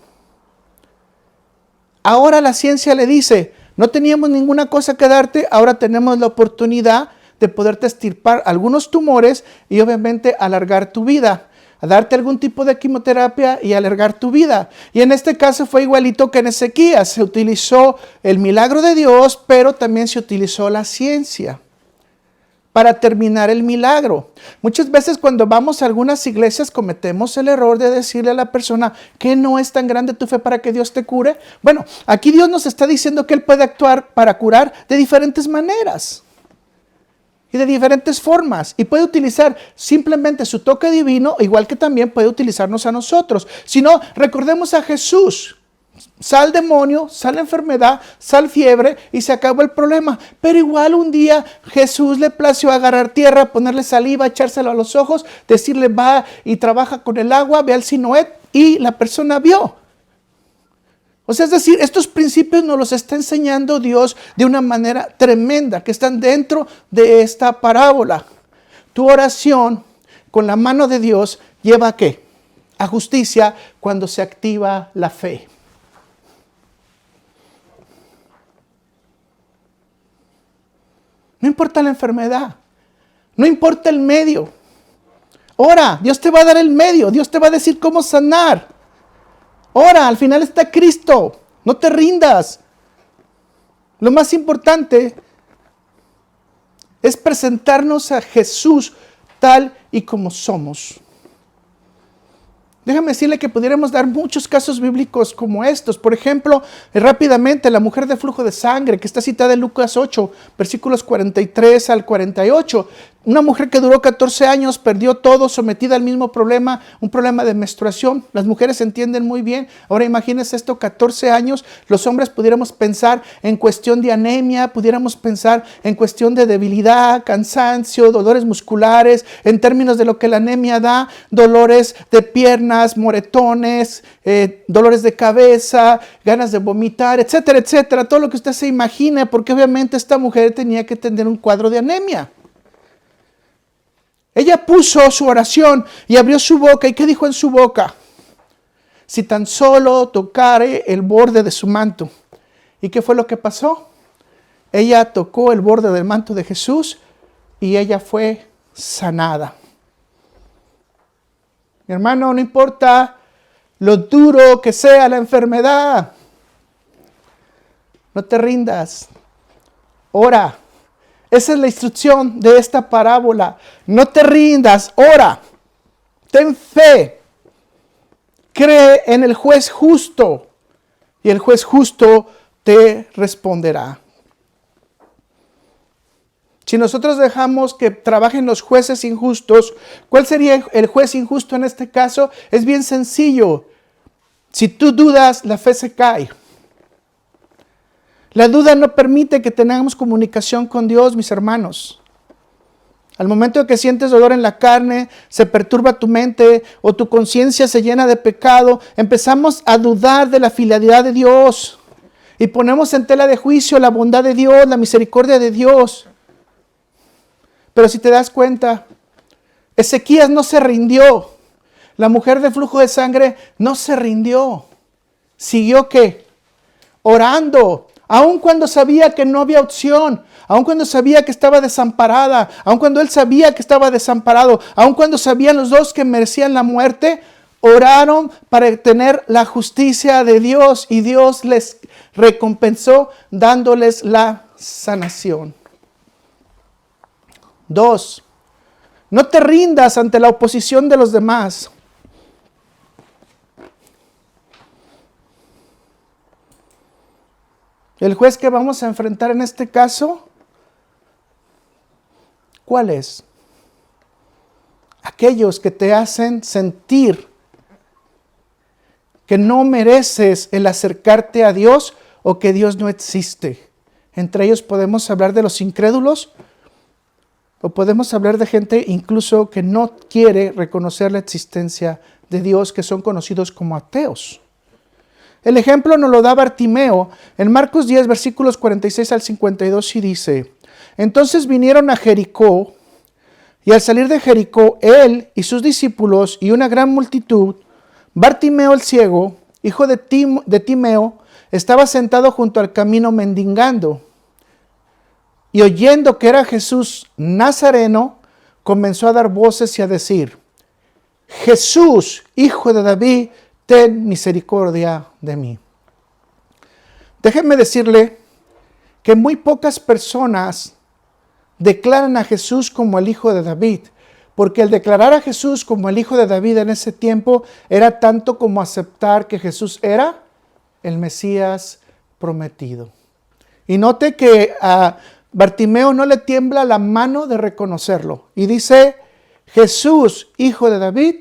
Ahora la ciencia le dice, no teníamos ninguna cosa que darte, ahora tenemos la oportunidad de poderte extirpar algunos tumores y obviamente alargar tu vida, a darte algún tipo de quimioterapia y alargar tu vida. Y en este caso fue igualito que en Ezequías, se utilizó el milagro de Dios, pero también se utilizó la ciencia para terminar el milagro. Muchas veces cuando vamos a algunas iglesias cometemos el error de decirle a la persona que no es tan grande tu fe para que Dios te cure. Bueno, aquí Dios nos está diciendo que Él puede actuar para curar de diferentes maneras y de diferentes formas, y puede utilizar simplemente su toque divino, igual que también puede utilizarnos a nosotros. Si no, recordemos a Jesús. Sal demonio, sal enfermedad, sal fiebre y se acabó el problema. Pero igual un día Jesús le plació agarrar tierra, ponerle saliva, echárselo a los ojos, decirle va y trabaja con el agua, ve al Siloé, y la persona vio. O sea, es decir, estos principios nos los está enseñando Dios de una manera tremenda, que están dentro de esta parábola. Tu oración con la mano de Dios lleva ¿a qué? A justicia cuando se activa la fe. No importa la enfermedad, no importa el medio. Ora, Dios te va a dar el medio, Dios te va a decir cómo sanar. Ora, al final está Cristo, no te rindas. Lo más importante es presentarnos a Jesús tal y como somos. Déjame decirle que pudiéramos dar muchos casos bíblicos como estos. Por ejemplo, rápidamente, la mujer de flujo de sangre, que está citada en Lucas 8, versículos 43 al 48. Una mujer que duró 14 años, perdió todo, sometida al mismo problema, un problema de menstruación. Las mujeres entienden muy bien. Ahora imagínense esto, 14 años. Los hombres pudiéramos pensar en cuestión de anemia, pudiéramos pensar en cuestión de debilidad, cansancio, dolores musculares, en términos de lo que la anemia da, dolores de piernas, moretones, dolores de cabeza, ganas de vomitar, etcétera, etcétera. Todo lo que usted se imagine, porque obviamente esta mujer tenía que tener un cuadro de anemia. Ella puso su oración y abrió su boca. ¿Y qué dijo en su boca? Si tan solo tocare el borde de su manto. ¿Y qué fue lo que pasó? Ella tocó el borde del manto de Jesús y ella fue sanada. Mi hermano, no importa lo duro que sea la enfermedad, no te rindas. Ora. Esa es la instrucción de esta parábola. No te rindas, ora, ten fe, cree en el juez justo y el juez justo te responderá. Si nosotros dejamos que trabajen los jueces injustos, ¿cuál sería el juez injusto en este caso? Es bien sencillo. Si tú dudas, la fe se cae. La duda no permite que tengamos comunicación con Dios, mis hermanos. Al momento que sientes dolor en la carne, se perturba tu mente o tu conciencia se llena de pecado, empezamos a dudar de la fidelidad de Dios y ponemos en tela de juicio la bondad de Dios, la misericordia de Dios. Pero si te das cuenta, Ezequías no se rindió. La mujer de flujo de sangre no se rindió. ¿Siguió qué? Orando. Aun cuando sabía que no había opción, aun cuando sabía que estaba desamparada, aun cuando él sabía que estaba desamparado, aun cuando sabían los dos que merecían la muerte, oraron para tener la justicia de Dios y Dios les recompensó dándoles la sanación. 2. No te rindas ante la oposición de los demás. El juez que vamos a enfrentar en este caso, ¿cuál es? Aquellos que te hacen sentir que no mereces el acercarte a Dios o que Dios no existe. Entre ellos podemos hablar de los incrédulos o podemos hablar de gente incluso que no quiere reconocer la existencia de Dios, que son conocidos como ateos. El ejemplo nos lo da Bartimeo en Marcos 10, versículos 46 al 52 y dice: Entonces vinieron a Jericó, y al salir de Jericó, él y sus discípulos y una gran multitud, Bartimeo el ciego, hijo de Timeo, estaba sentado junto al camino mendigando. Y oyendo que era Jesús Nazareno, comenzó a dar voces y a decir: Jesús, hijo de David, ten misericordia de mí. Déjenme decirle que muy pocas personas declaran a Jesús como el Hijo de David. Porque el declarar a Jesús como el Hijo de David en ese tiempo era tanto como aceptar que Jesús era el Mesías prometido. Y note que a Bartimeo no le tiembla la mano de reconocerlo. Y dice, Jesús, Hijo de David,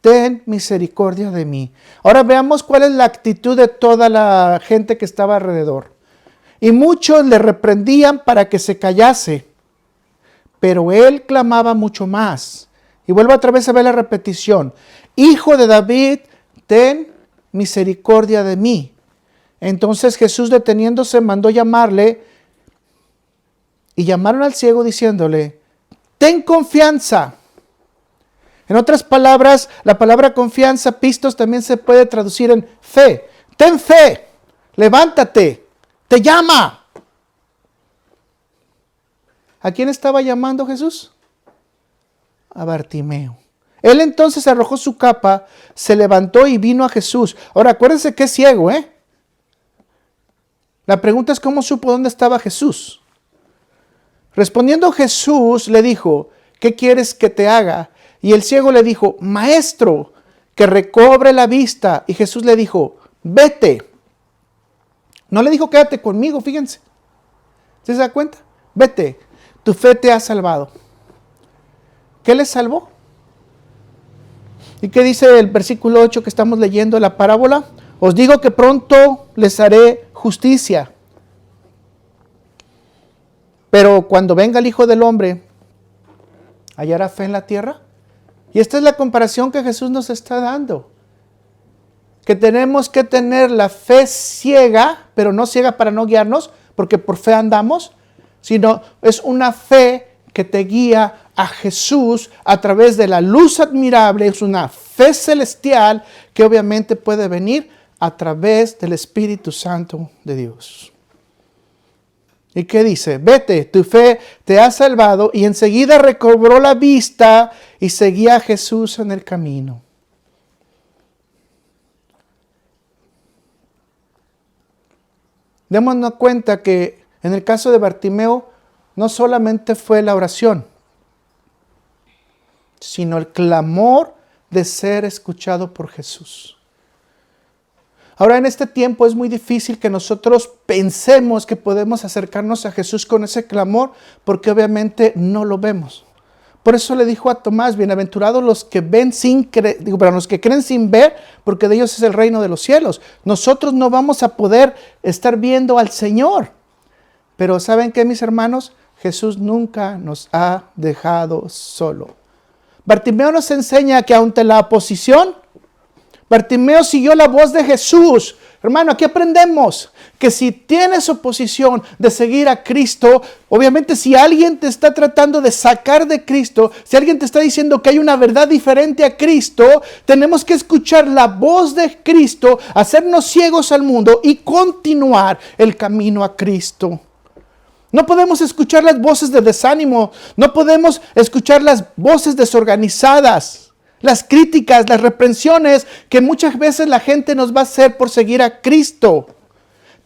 ten misericordia de mí. Ahora veamos cuál es la actitud de toda la gente que estaba alrededor. Y muchos le reprendían para que se callase. Pero él clamaba mucho más. Y vuelvo otra vez a ver la repetición. Hijo de David, ten misericordia de mí. Entonces Jesús, deteniéndose, mandó llamarle. Y llamaron al ciego diciéndole, ten confianza. En otras palabras, la palabra confianza, pistos, también se puede traducir en fe. Ten fe, levántate, te llama. ¿A quién estaba llamando Jesús? A Bartimeo. Él entonces arrojó su capa, se levantó y vino a Jesús. Ahora, acuérdense que es ciego, ¿eh? La pregunta es cómo supo dónde estaba Jesús. Respondiendo Jesús le dijo, ¿qué quieres que te haga? Y el ciego le dijo, Maestro, que recobre la vista. Y Jesús le dijo, vete. No le dijo, quédate conmigo, fíjense. ¿Se da cuenta? Vete. Tu fe te ha salvado. ¿Qué le salvó? ¿Y qué dice el versículo 8 que estamos leyendo en la parábola? Os digo que pronto les haré justicia. Pero cuando venga el Hijo del Hombre, ¿hallará fe en la tierra? Y esta es la comparación que Jesús nos está dando. Que tenemos que tener la fe ciega, pero no ciega para no guiarnos, porque por fe andamos, sino es una fe que te guía a Jesús a través de la luz admirable. Es una fe celestial que obviamente puede venir a través del Espíritu Santo de Dios. ¿Y qué dice? Vete, tu fe te ha salvado. Y enseguida recobró la vista y seguía a Jesús en el camino. Démonos cuenta que en el caso de Bartimeo, no solamente fue la oración, sino el clamor de ser escuchado por Jesús. Ahora, en este tiempo es muy difícil que nosotros pensemos que podemos acercarnos a Jesús con ese clamor, porque obviamente no lo vemos. Por eso le dijo a Tomás, bienaventurados los que ven sin creer, pero los que creen sin ver, porque de ellos es el reino de los cielos. Nosotros no vamos a poder estar viendo al Señor. Pero ¿saben qué, mis hermanos? Jesús nunca nos ha dejado solo. Bartimeo nos enseña que ante la oposición, Bartimeo siguió la voz de Jesús. Hermano, aquí aprendemos que si tienes oposición de seguir a Cristo, obviamente si alguien te está tratando de sacar de Cristo, si alguien te está diciendo que hay una verdad diferente a Cristo, tenemos que escuchar la voz de Cristo, hacernos ciegos al mundo y continuar el camino a Cristo. No podemos escuchar las voces de desánimo, no podemos escuchar las voces desorganizadas, las críticas, las reprensiones que muchas veces la gente nos va a hacer por seguir a Cristo.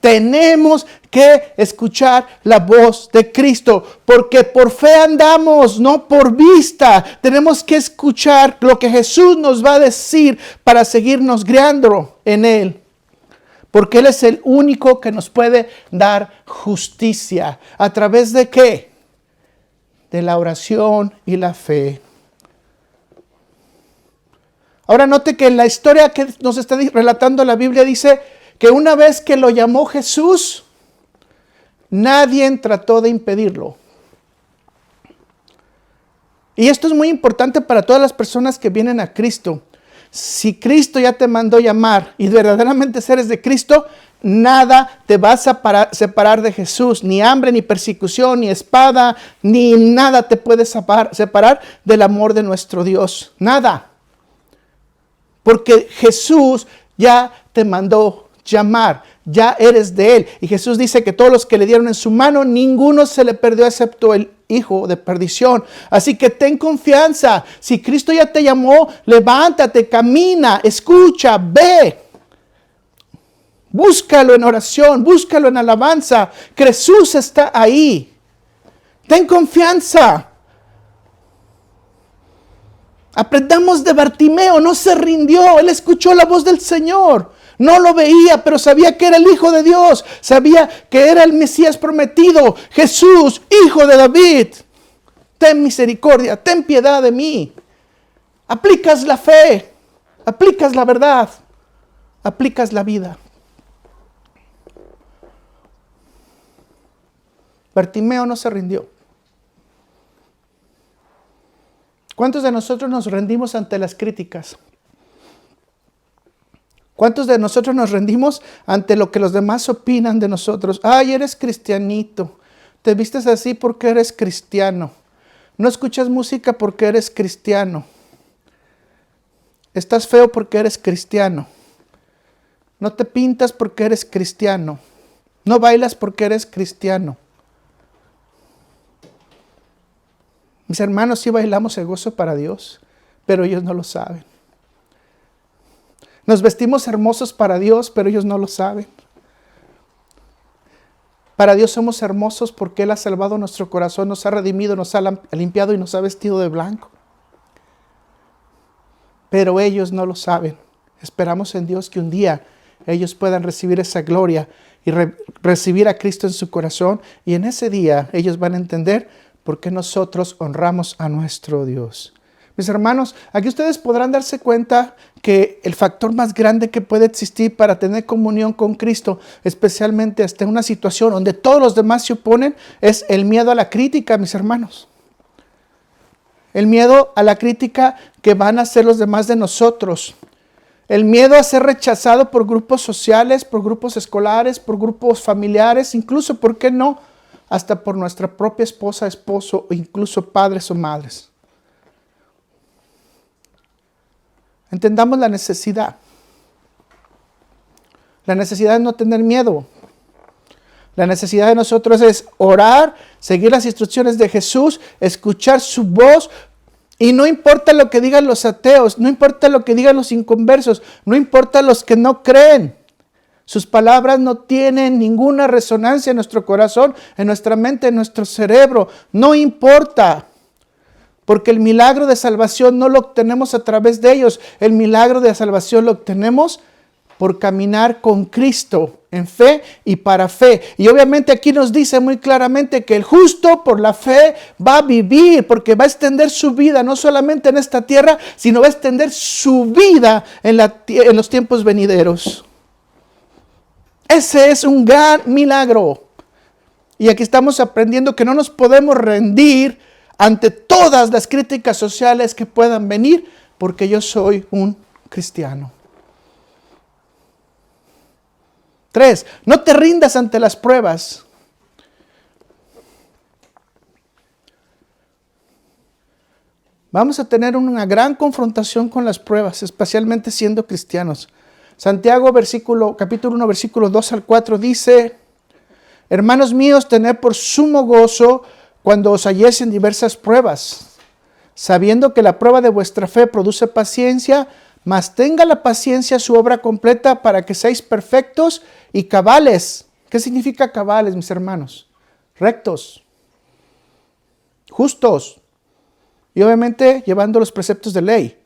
Tenemos que escuchar la voz de Cristo, porque por fe andamos, no por vista. Tenemos que escuchar lo que Jesús nos va a decir para seguirnos guiando en Él. Porque Él es el único que nos puede dar justicia. ¿A través de qué? De la oración y la fe. Ahora note que en la historia que nos está relatando la Biblia dice que una vez que lo llamó Jesús, nadie trató de impedirlo. Y esto es muy importante para todas las personas que vienen a Cristo. Si Cristo ya te mandó llamar y verdaderamente eres de Cristo, nada te va a separar de Jesús. Ni hambre, ni persecución, ni espada, ni nada te puede separar del amor de nuestro Dios. Nada. Porque Jesús ya te mandó llamar. Ya eres de Él. Y Jesús dice que todos los que le dieron en su mano, ninguno se le perdió excepto el hijo de perdición. Así que ten confianza. Si Cristo ya te llamó, levántate, camina, escucha, ve. Búscalo en oración, búscalo en alabanza. Jesús está ahí. Ten confianza. Aprendamos de Bartimeo, no se rindió, él escuchó la voz del Señor. No lo veía, pero sabía que era el Hijo de Dios, sabía que era el Mesías prometido, Jesús, Hijo de David. Ten misericordia, ten piedad de mí. Aplicas la fe, aplicas la verdad, aplicas la vida. Bartimeo no se rindió. ¿Cuántos de nosotros nos rendimos ante las críticas? ¿Cuántos de nosotros nos rendimos ante lo que los demás opinan de nosotros? Ay, eres cristianito. Te vistes así porque eres cristiano. No escuchas música porque eres cristiano. Estás feo porque eres cristiano. No te pintas porque eres cristiano. No bailas porque eres cristiano. Mis hermanos, sí bailamos el gozo para Dios, pero ellos no lo saben. Nos vestimos hermosos para Dios, pero ellos no lo saben. Para Dios somos hermosos porque Él ha salvado nuestro corazón, nos ha redimido, nos ha limpiado y nos ha vestido de blanco. Pero ellos no lo saben. Esperamos en Dios que un día ellos puedan recibir esa gloria y recibir a Cristo en su corazón. Y en ese día ellos van a entender por qué nosotros honramos a nuestro Dios. Mis hermanos, aquí ustedes podrán darse cuenta que el factor más grande que puede existir para tener comunión con Cristo, especialmente hasta en una situación donde todos los demás se oponen, es el miedo a la crítica, mis hermanos. El miedo a la crítica que van a hacer los demás de nosotros. El miedo a ser rechazado por grupos sociales, por grupos escolares, por grupos familiares, incluso, ¿por qué no?, hasta por nuestra propia esposa, esposo o incluso padres o madres. Entendamos la necesidad. La necesidad de no tener miedo. La necesidad de nosotros es orar, seguir las instrucciones de Jesús, escuchar su voz. Y no importa lo que digan los ateos, no importa lo que digan los inconversos, no importa los que no creen. Sus palabras no tienen ninguna resonancia en nuestro corazón, en nuestra mente, en nuestro cerebro. No importa. Porque el milagro de salvación no lo obtenemos a través de ellos. El milagro de salvación lo obtenemos por caminar con Cristo en fe y para fe. Y obviamente aquí nos dice muy claramente que el justo por la fe va a vivir, porque va a extender su vida no solamente en esta tierra, sino va a extender su vida en los tiempos venideros. Ese es un gran milagro. Y aquí estamos aprendiendo que no nos podemos rendir ante todas las críticas sociales que puedan venir, porque yo soy un cristiano. 3. No te rindas ante las pruebas. Vamos a tener una gran confrontación con las pruebas, especialmente siendo cristianos. Santiago capítulo 1, versículos 2 al 4 dice: hermanos míos, tened por sumo gozo cuando os halléis en diversas pruebas, sabiendo que la prueba de vuestra fe produce paciencia, mas tenga la paciencia su obra completa para que seáis perfectos y cabales. ¿Qué significa cabales, mis hermanos? Rectos, justos y obviamente llevando los preceptos de ley,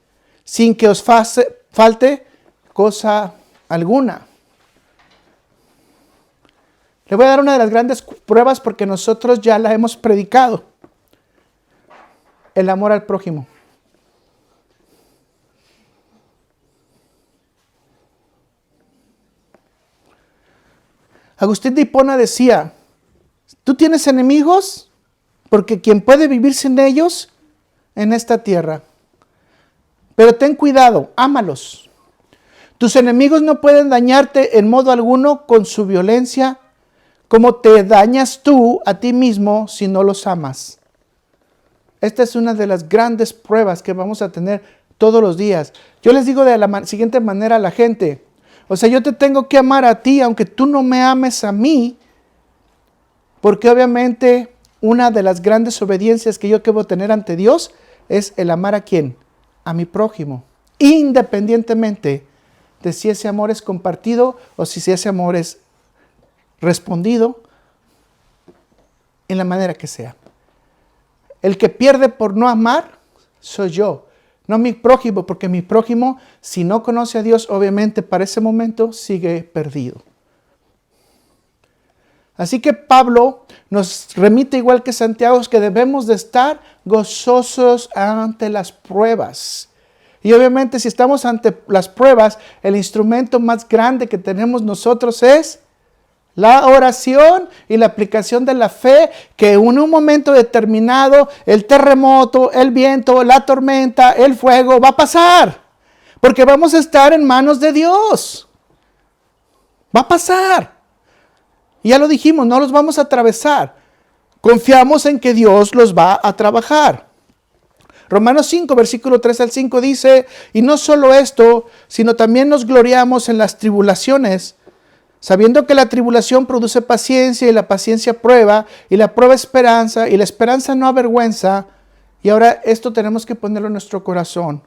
sin que os falte cosa alguna. Le voy a dar una de las grandes pruebas porque nosotros ya la hemos predicado. El amor al prójimo. Agustín de Hipona decía: tú tienes enemigos porque quien puede vivir sin ellos en esta tierra. Pero ten cuidado, ámalos. Tus enemigos no pueden dañarte en modo alguno con su violencia, como te dañas tú a ti mismo si no los amas. Esta es una de las grandes pruebas que vamos a tener todos los días. Yo les digo de la siguiente manera a la gente: o sea, yo te tengo que amar a ti aunque tú no me ames a mí, porque obviamente una de las grandes obediencias que yo debo tener ante Dios es el amar ¿a quién? A mi prójimo, independientemente de si ese amor es compartido o si ese amor es respondido en la manera que sea. el que pierde por no amar soy yo. No mi prójimo, porque mi prójimo, si no conoce a Dios, obviamente para ese momento sigue perdido. Así que Pablo nos remite, igual que Santiago, que debemos de estar gozosos ante las pruebas. Y obviamente si estamos ante las pruebas, el instrumento más grande que tenemos nosotros es la oración y la aplicación de la fe, que en un momento determinado el terremoto, el viento, la tormenta, el fuego va a pasar. Porque vamos a estar en manos de Dios. Va a pasar. Ya lo dijimos, no los vamos a atravesar. Confiamos en que Dios los va a trabajar. Romanos 5, versículo 3 al 5 dice, y no solo esto, sino también nos gloriamos en las tribulaciones, sabiendo que la tribulación produce paciencia, y la paciencia prueba, y la prueba esperanza, y la esperanza no avergüenza. Y ahora esto tenemos que ponerlo en nuestro corazón.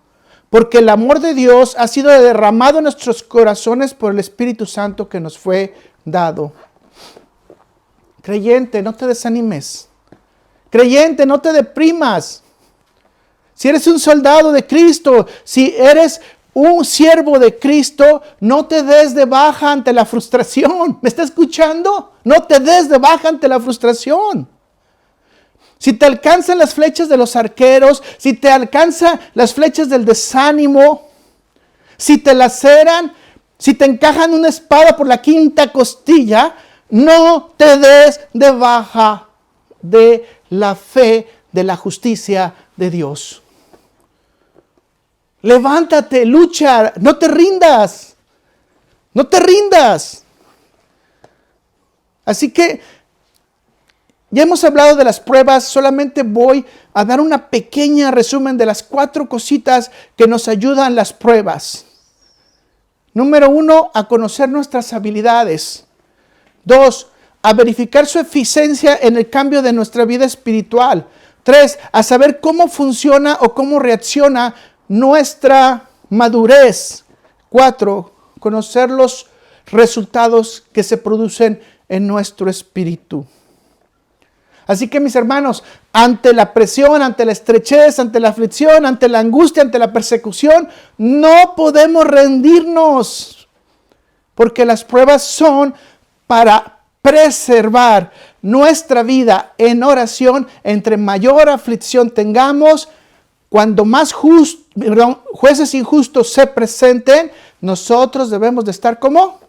Porque el amor de Dios ha sido derramado en nuestros corazones por el Espíritu Santo que nos fue dado. Creyente, no te desanimes. Creyente, no te deprimas. Si eres un soldado de Cristo, si eres un siervo de Cristo, no te des de baja ante la frustración. ¿Me está escuchando? No te des de baja ante la frustración. Si te alcanzan las flechas de los arqueros, si te alcanzan las flechas del desánimo, si te laceran, si te encajan una espada por la quinta costilla, no te des de baja de la fe, de la justicia de Dios. Levántate, lucha, no te rindas. No te rindas. Así que ya hemos hablado de las pruebas, solamente voy a dar una pequeña resumen de las 4 cositas que nos ayudan las pruebas. Número 1, a conocer nuestras habilidades. 2, a verificar su eficiencia en el cambio de nuestra vida espiritual. 3, a saber cómo funciona o cómo reacciona nuestra madurez. 4, conocer los resultados que se producen en nuestro espíritu. Así que mis hermanos, ante la presión, ante la estrechez, ante la aflicción, ante la angustia, ante la persecución, no podemos rendirnos, porque las pruebas son para preservar nuestra vida en oración. Entre mayor aflicción tengamos, cuando más jueces injustos se presenten, nosotros debemos de estar como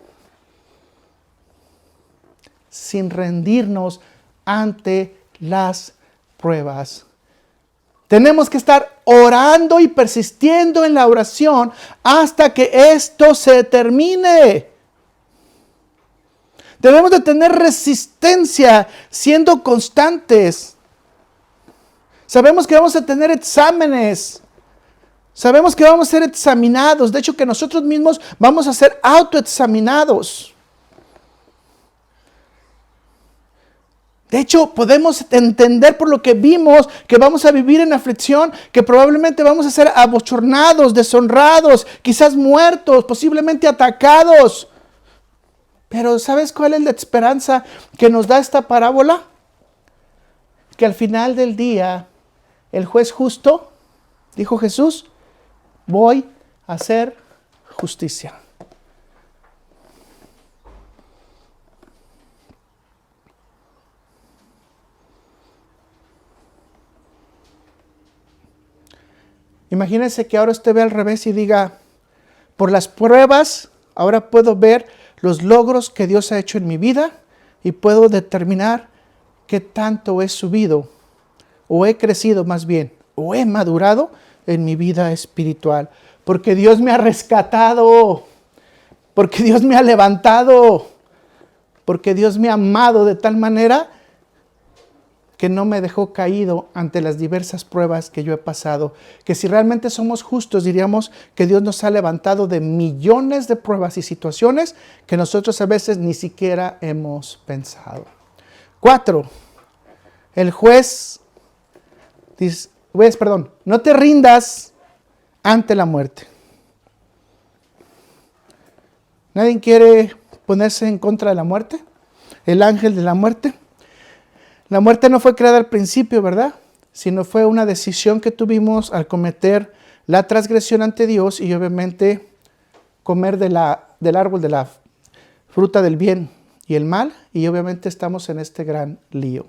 sin rendirnos ante las pruebas. Tenemos que estar orando y persistiendo en la oración hasta que esto se termine. Debemos de tener resistencia siendo constantes. Sabemos que vamos a tener exámenes. Sabemos que vamos a ser examinados. De hecho, que nosotros mismos vamos a ser autoexaminados. De hecho, podemos entender por lo que vimos que vamos a vivir en aflicción, que probablemente vamos a ser abochornados, deshonrados, quizás muertos, posiblemente atacados. Pero ¿sabes cuál es la esperanza que nos da esta parábola? Que al final del día, el juez justo, dijo Jesús, voy a hacer justicia. Imagínense que ahora usted ve al revés y diga, por las pruebas, ahora puedo ver los logros que Dios ha hecho en mi vida y puedo determinar qué tanto he subido, o he crecido más bien, o he madurado en mi vida espiritual. Porque Dios me ha rescatado, porque Dios me ha levantado, porque Dios me ha amado de tal manera que no me dejó caído ante las diversas pruebas que yo he pasado. Que si realmente somos justos, diríamos que Dios nos ha levantado de millones de pruebas y situaciones que nosotros a veces ni siquiera hemos pensado. 4. El juez dice, no te rindas ante la muerte. ¿Nadie quiere ponerse en contra de la muerte? El ángel de la muerte. La muerte no fue creada al principio, ¿verdad? sino fue una decisión que tuvimos al cometer la transgresión ante Dios y obviamente comer del árbol de la fruta del bien y el mal, y obviamente estamos en este gran lío.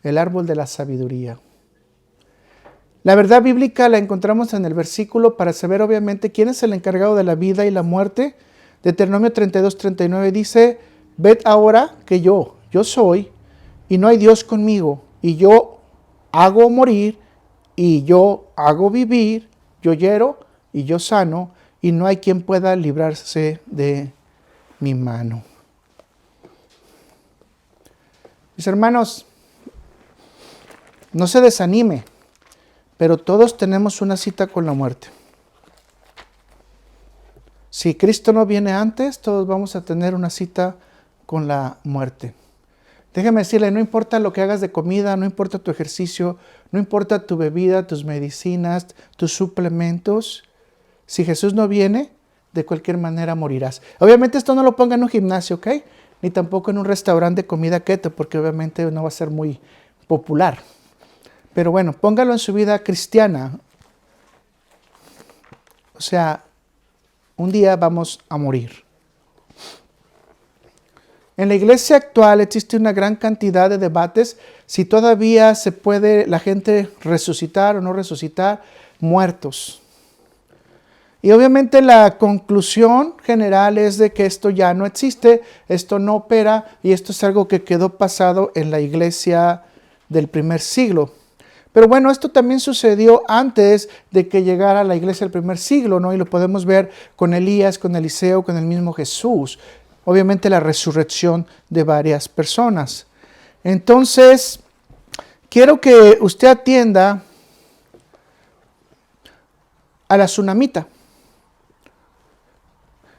El árbol de la sabiduría. La verdad bíblica la encontramos en el versículo para saber obviamente quién es el encargado de la vida y la muerte. Deuteronomio 32:39 dice: ved ahora que yo soy, y no hay Dios conmigo, y yo hago morir, y yo hago vivir, yo hiero, y yo sano, y no hay quien pueda librarse de mi mano. Mis hermanos, no se desanime, pero todos tenemos una cita con la muerte. Si Cristo no viene antes, todos vamos a tener una cita con la muerte. Déjeme decirle, no importa lo que hagas de comida, no importa tu ejercicio, no importa tu bebida, tus medicinas, tus suplementos. Si Jesús no viene, de cualquier manera morirás. Obviamente esto no lo ponga en un gimnasio, ¿ok? Ni tampoco en un restaurante de comida keto, porque obviamente no va a ser muy popular. Pero bueno, póngalo en su vida cristiana. O sea, un día vamos a morir. En la iglesia actual existe una gran cantidad de debates si todavía se puede la gente resucitar o no resucitar muertos. Y obviamente la conclusión general es de que esto ya no existe, esto no opera y esto es algo que quedó pasado en la iglesia del primer siglo. Pero bueno, esto también sucedió antes de que llegara la iglesia del primer siglo, ¿no? Y lo podemos ver con Elías, con Eliseo, con el mismo Jesús. Obviamente la resurrección de varias personas. Entonces, quiero que usted atienda a la tsunamita.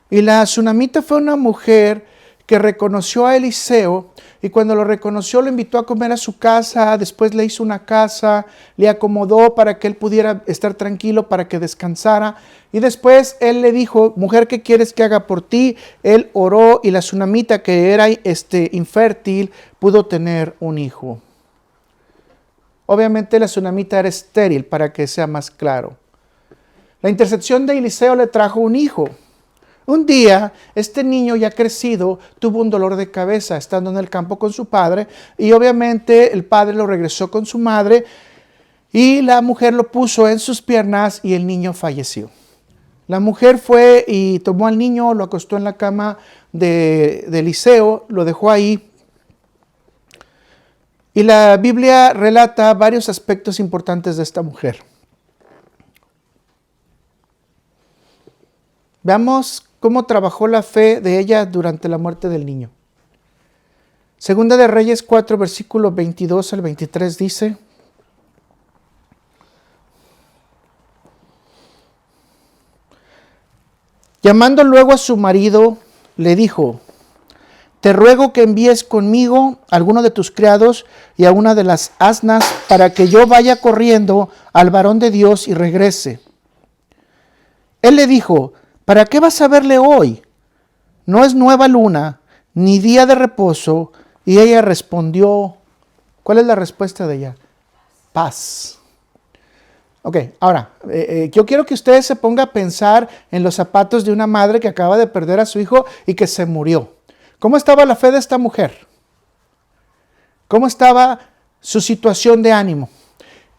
Y la tsunamita fue una mujer que reconoció a Eliseo, y cuando lo reconoció lo invitó a comer a su casa, después le hizo una casa, le acomodó para que él pudiera estar tranquilo, para que descansara, y después él le dijo: mujer, ¿qué quieres que haga por ti? Él oró y la tsunamita, que era infértil, pudo tener un hijo. Obviamente la tsunamita era estéril, para que sea más claro. La intercesión de Eliseo le trajo un hijo. Un día, este niño ya crecido tuvo un dolor de cabeza estando en el campo con su padre, y obviamente el padre lo regresó con su madre y la mujer lo puso en sus piernas y el niño falleció. La mujer fue y tomó al niño, lo acostó en la cama de Eliseo, lo dejó ahí. Y la Biblia relata varios aspectos importantes de esta mujer. Veamos cómo trabajó la fe de ella durante la muerte del niño. Segunda de Reyes 4, versículos 22 al 23 dice: llamando luego a su marido, le dijo: te ruego que envíes conmigo a alguno de tus criados y a una de las asnas, para que yo vaya corriendo al varón de Dios y regrese. Él le dijo: ¿para qué vas a verle hoy? No es nueva luna, ni día de reposo. Y ella respondió, ¿cuál es la respuesta de ella? Paz. Ok, ahora, yo quiero que usted se ponga a pensar en los zapatos de una madre que acaba de perder a su hijo y que se murió. ¿Cómo estaba la fe de esta mujer? ¿Cómo estaba su situación de ánimo?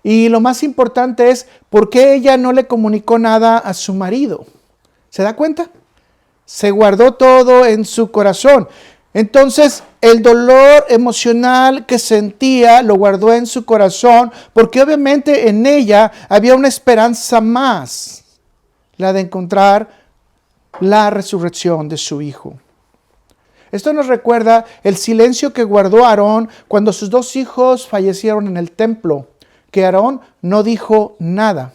Y lo más importante es, ¿por qué ella no le comunicó nada a su marido? ¿Se da cuenta? Se guardó todo en su corazón. Entonces, el dolor emocional que sentía lo guardó en su corazón, porque obviamente en ella había una esperanza más, la de encontrar la resurrección de su hijo. Esto nos recuerda el silencio que guardó Aarón cuando sus dos hijos fallecieron en el templo, que Aarón no dijo nada.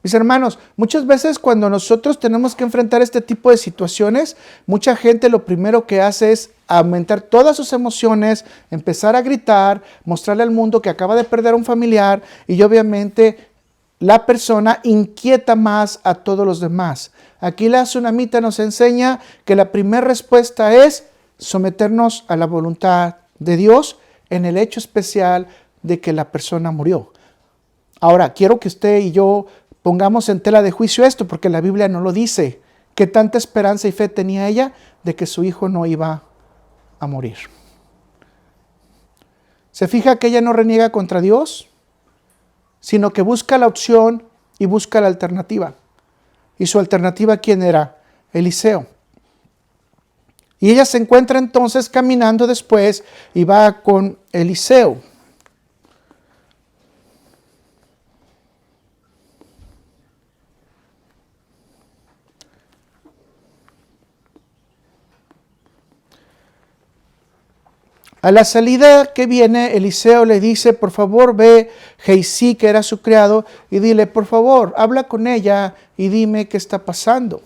Mis hermanos, muchas veces cuando nosotros tenemos que enfrentar este tipo de situaciones, mucha gente lo primero que hace es aumentar todas sus emociones, empezar a gritar, mostrarle al mundo que acaba de perder a un familiar, y obviamente la persona inquieta más a todos los demás. Aquí la tsunamita nos enseña que la primera respuesta es someternos a la voluntad de Dios en el hecho especial de que la persona murió. Ahora, quiero que usted y yo pongamos en tela de juicio esto, porque la Biblia no lo dice. ¿Qué tanta esperanza y fe tenía ella de que su hijo no iba a morir? ¿Se fija que ella no reniega contra Dios? Sino que busca la opción y busca la alternativa. ¿Y su alternativa quién era? Eliseo. Y ella se encuentra entonces caminando después y va con Eliseo. A la salida que viene, Eliseo le dice, por favor ve Geisí, que era su criado, y dile, por favor, habla con ella y dime qué está pasando,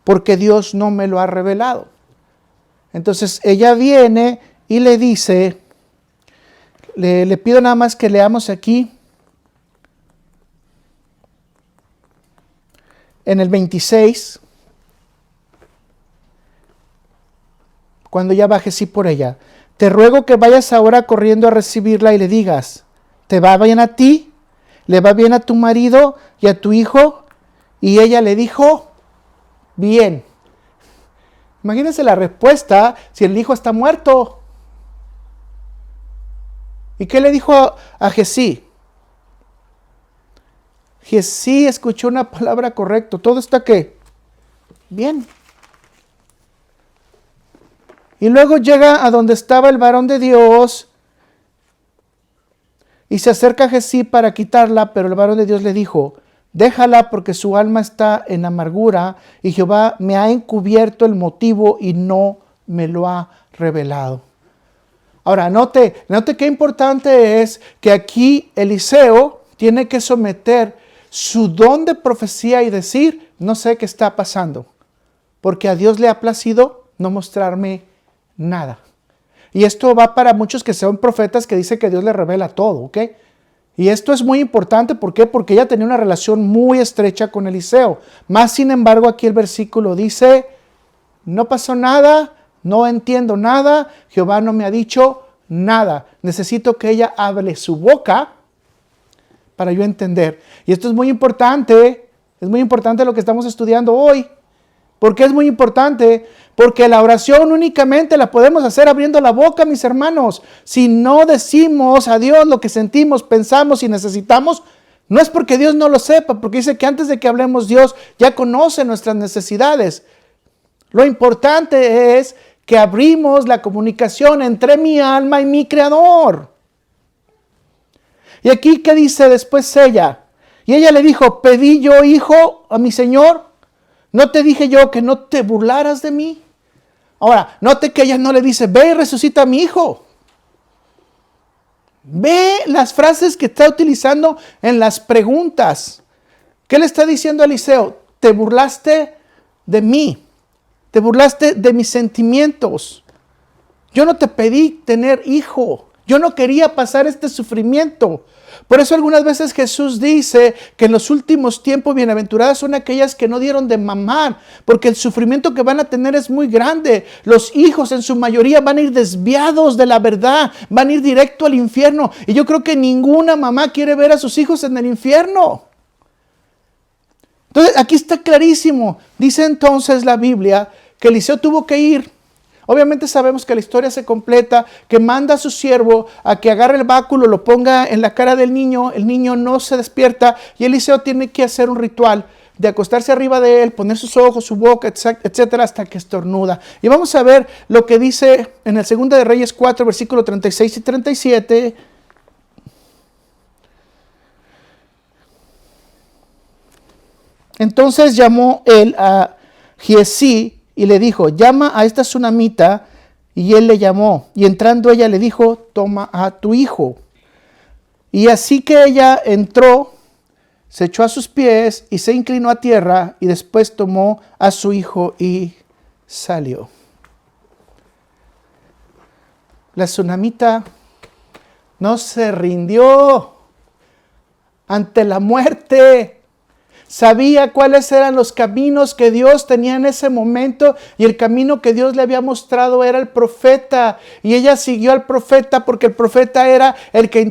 porque Dios no me lo ha revelado. Entonces ella viene y le dice, le pido nada más que leamos aquí, en el 26, cuando ya va Geisí por ella. Te ruego que vayas ahora corriendo a recibirla y le digas, ¿te va bien a ti? ¿Le va bien a tu marido y a tu hijo? Y ella le dijo, bien. Imagínense la respuesta si el hijo está muerto. ¿Y qué le dijo a Geisí? Geisí escuchó una palabra correcta. ¿Todo está qué? Bien. Y luego llega a donde estaba el varón de Dios y se acerca a Geisí para quitarla, pero el varón de Dios le dijo, déjala porque su alma está en amargura y Jehová me ha encubierto el motivo y no me lo ha revelado. Ahora, note qué importante es que aquí Eliseo tiene que someter su don de profecía y decir, no sé qué está pasando, porque a Dios le ha placido no mostrarme nada. Y esto va para muchos que son profetas que dicen que Dios les revela todo, ¿ok? Y esto es muy importante, ¿por qué? Porque ella tenía una relación muy estrecha con Eliseo. Más sin embargo, aquí el versículo dice, no pasó nada, no entiendo nada, Jehová no me ha dicho nada. Necesito que ella hable su boca para yo entender. Y esto es muy importante lo que estamos estudiando hoy. ¿Por qué es muy importante? Porque la oración únicamente la podemos hacer abriendo la boca, mis hermanos. Si no decimos a Dios lo que sentimos, pensamos y necesitamos, no es porque Dios no lo sepa, porque dice que antes de que hablemos Dios ya conoce nuestras necesidades. Lo importante es que abrimos la comunicación entre mi alma y mi Creador. Y aquí, ¿qué dice después ella? Y ella le dijo, pedí yo, hijo, a mi Señor. ¿No te dije yo que no te burlaras de mí? Ahora, note que ella no le dice, ve y resucita a mi hijo. Ve las frases que está utilizando en las preguntas. ¿Qué le está diciendo a Eliseo? Te burlaste de mí. Te burlaste de mis sentimientos. Yo no te pedí tener hijo. Yo no quería pasar este sufrimiento. Por eso algunas veces Jesús dice que en los últimos tiempos bienaventuradas son aquellas que no dieron de mamar, porque el sufrimiento que van a tener es muy grande. Los hijos en su mayoría van a ir desviados de la verdad, van a ir directo al infierno. Y yo creo que ninguna mamá quiere ver a sus hijos en el infierno. Entonces aquí está clarísimo. Dice entonces la Biblia que Eliseo tuvo que ir. Obviamente sabemos que la historia se completa, que manda a su siervo a que agarre el báculo, lo ponga en la cara del niño, el niño no se despierta y Eliseo tiene que hacer un ritual de acostarse arriba de él, poner sus ojos, su boca, etcétera, hasta que estornuda. Y vamos a ver lo que dice en el 2 de Reyes 4, versículos 36 y 37. Entonces llamó él a Giesí y le dijo, llama a esta tsunamita, y él le llamó. Y entrando ella le dijo, toma a tu hijo. Y así que ella entró, se echó a sus pies y se inclinó a tierra, y después tomó a su hijo y salió. La tsunamita no se rindió ante la muerte. sabía cuáles eran los caminos que Dios tenía en ese momento, y el camino que Dios le había mostrado era el profeta, y ella siguió al profeta porque el profeta era el que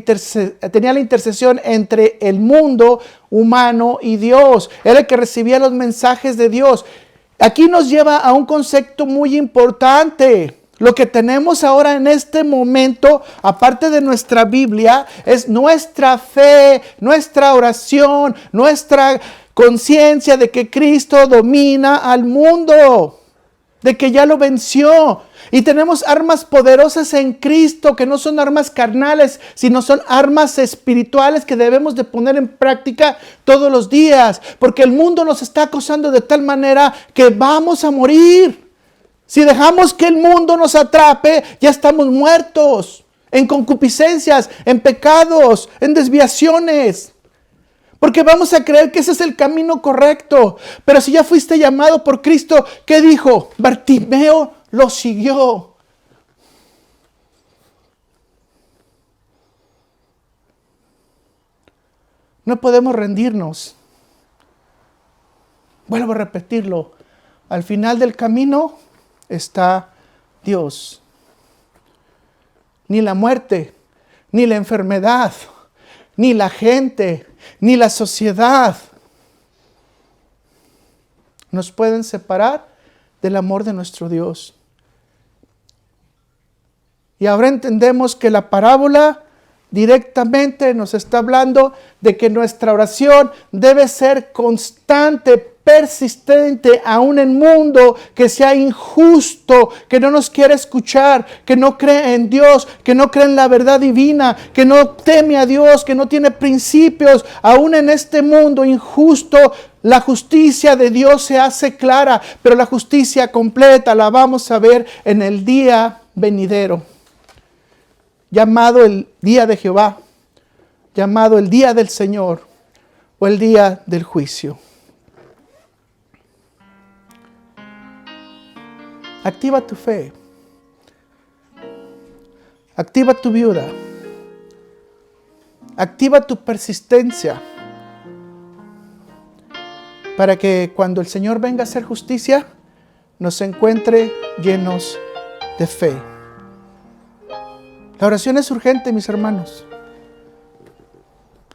tenía la intercesión entre el mundo humano y Dios, era el que recibía los mensajes de Dios. Aquí nos lleva a un concepto muy importante. Lo que tenemos ahora en este momento, aparte de nuestra Biblia, es nuestra fe, nuestra oración, nuestra conciencia de que Cristo domina al mundo, de que ya lo venció. Y tenemos armas poderosas en Cristo, que no son armas carnales, sino son armas espirituales que debemos de poner en práctica todos los días, porque el mundo nos está acosando de tal manera que vamos a morir. Si dejamos que el mundo nos atrape, ya estamos muertos en concupiscencias, en pecados, en desviaciones. Porque vamos a creer que ese es el camino correcto. Pero si ya fuiste llamado por Cristo, ¿qué dijo? Bartimeo lo siguió. No podemos rendirnos. Vuelvo a repetirlo. Al final del camino está Dios. Ni la muerte, ni la enfermedad, ni la gente, ni la sociedad nos pueden separar del amor de nuestro Dios. Y ahora entendemos que la parábola directamente nos está hablando de que nuestra oración debe ser constante, persistente, aún en un mundo que sea injusto, que no nos quiere escuchar, que no cree en Dios, que no cree en la verdad divina, que no teme a Dios, que no tiene principios. Aún en este mundo injusto, la justicia de Dios se hace clara, pero la justicia completa la vamos a ver en el día venidero, llamado el día de Jehová, llamado el día del Señor o el día del juicio. Activa tu fe. Activa tu viuda. Activa tu persistencia. Para que cuando el Señor venga a hacer justicia, nos encuentre llenos de fe. La oración es urgente, mis hermanos.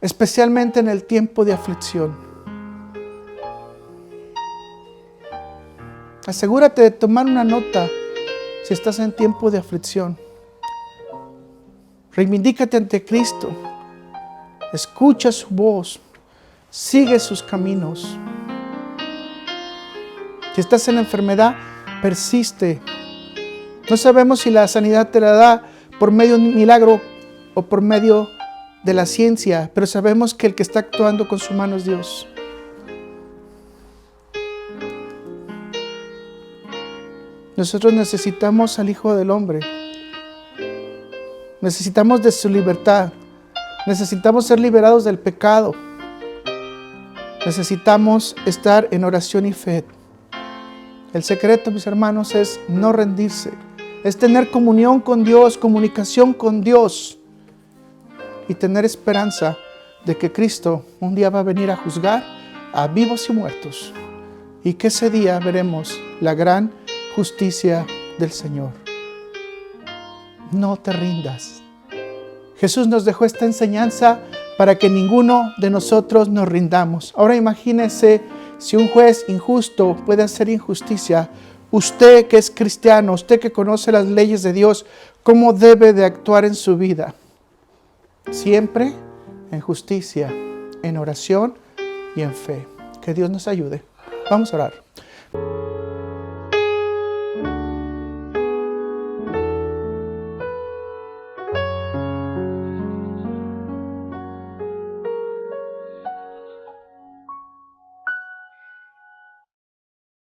Especialmente en el tiempo de aflicción. Asegúrate de tomar una nota si estás en tiempo de aflicción. Reivindícate ante Cristo. Escucha su voz. Sigue sus caminos. Si estás en enfermedad, persiste. No sabemos si la sanidad te la da por medio de un milagro o por medio de la ciencia, pero sabemos que el que está actuando con su mano es Dios. Nosotros necesitamos al Hijo del Hombre. Necesitamos de su libertad. Necesitamos ser liberados del pecado. Necesitamos estar en oración y fe. El secreto, mis hermanos, es no rendirse. Es tener comunión con Dios, comunicación con Dios. Y tener esperanza de que Cristo un día va a venir a juzgar a vivos y muertos. Y que ese día veremos la gran justicia del Señor. No te rindas. Jesús nos dejó esta enseñanza para que ninguno de nosotros nos rindamos. Ahora imagínese si un juez injusto puede hacer injusticia. Usted que es cristiano, usted que conoce las leyes de Dios, ¿cómo debe de actuar en su vida? Siempre en justicia, en oración y en fe. Que Dios nos ayude. Vamos a orar.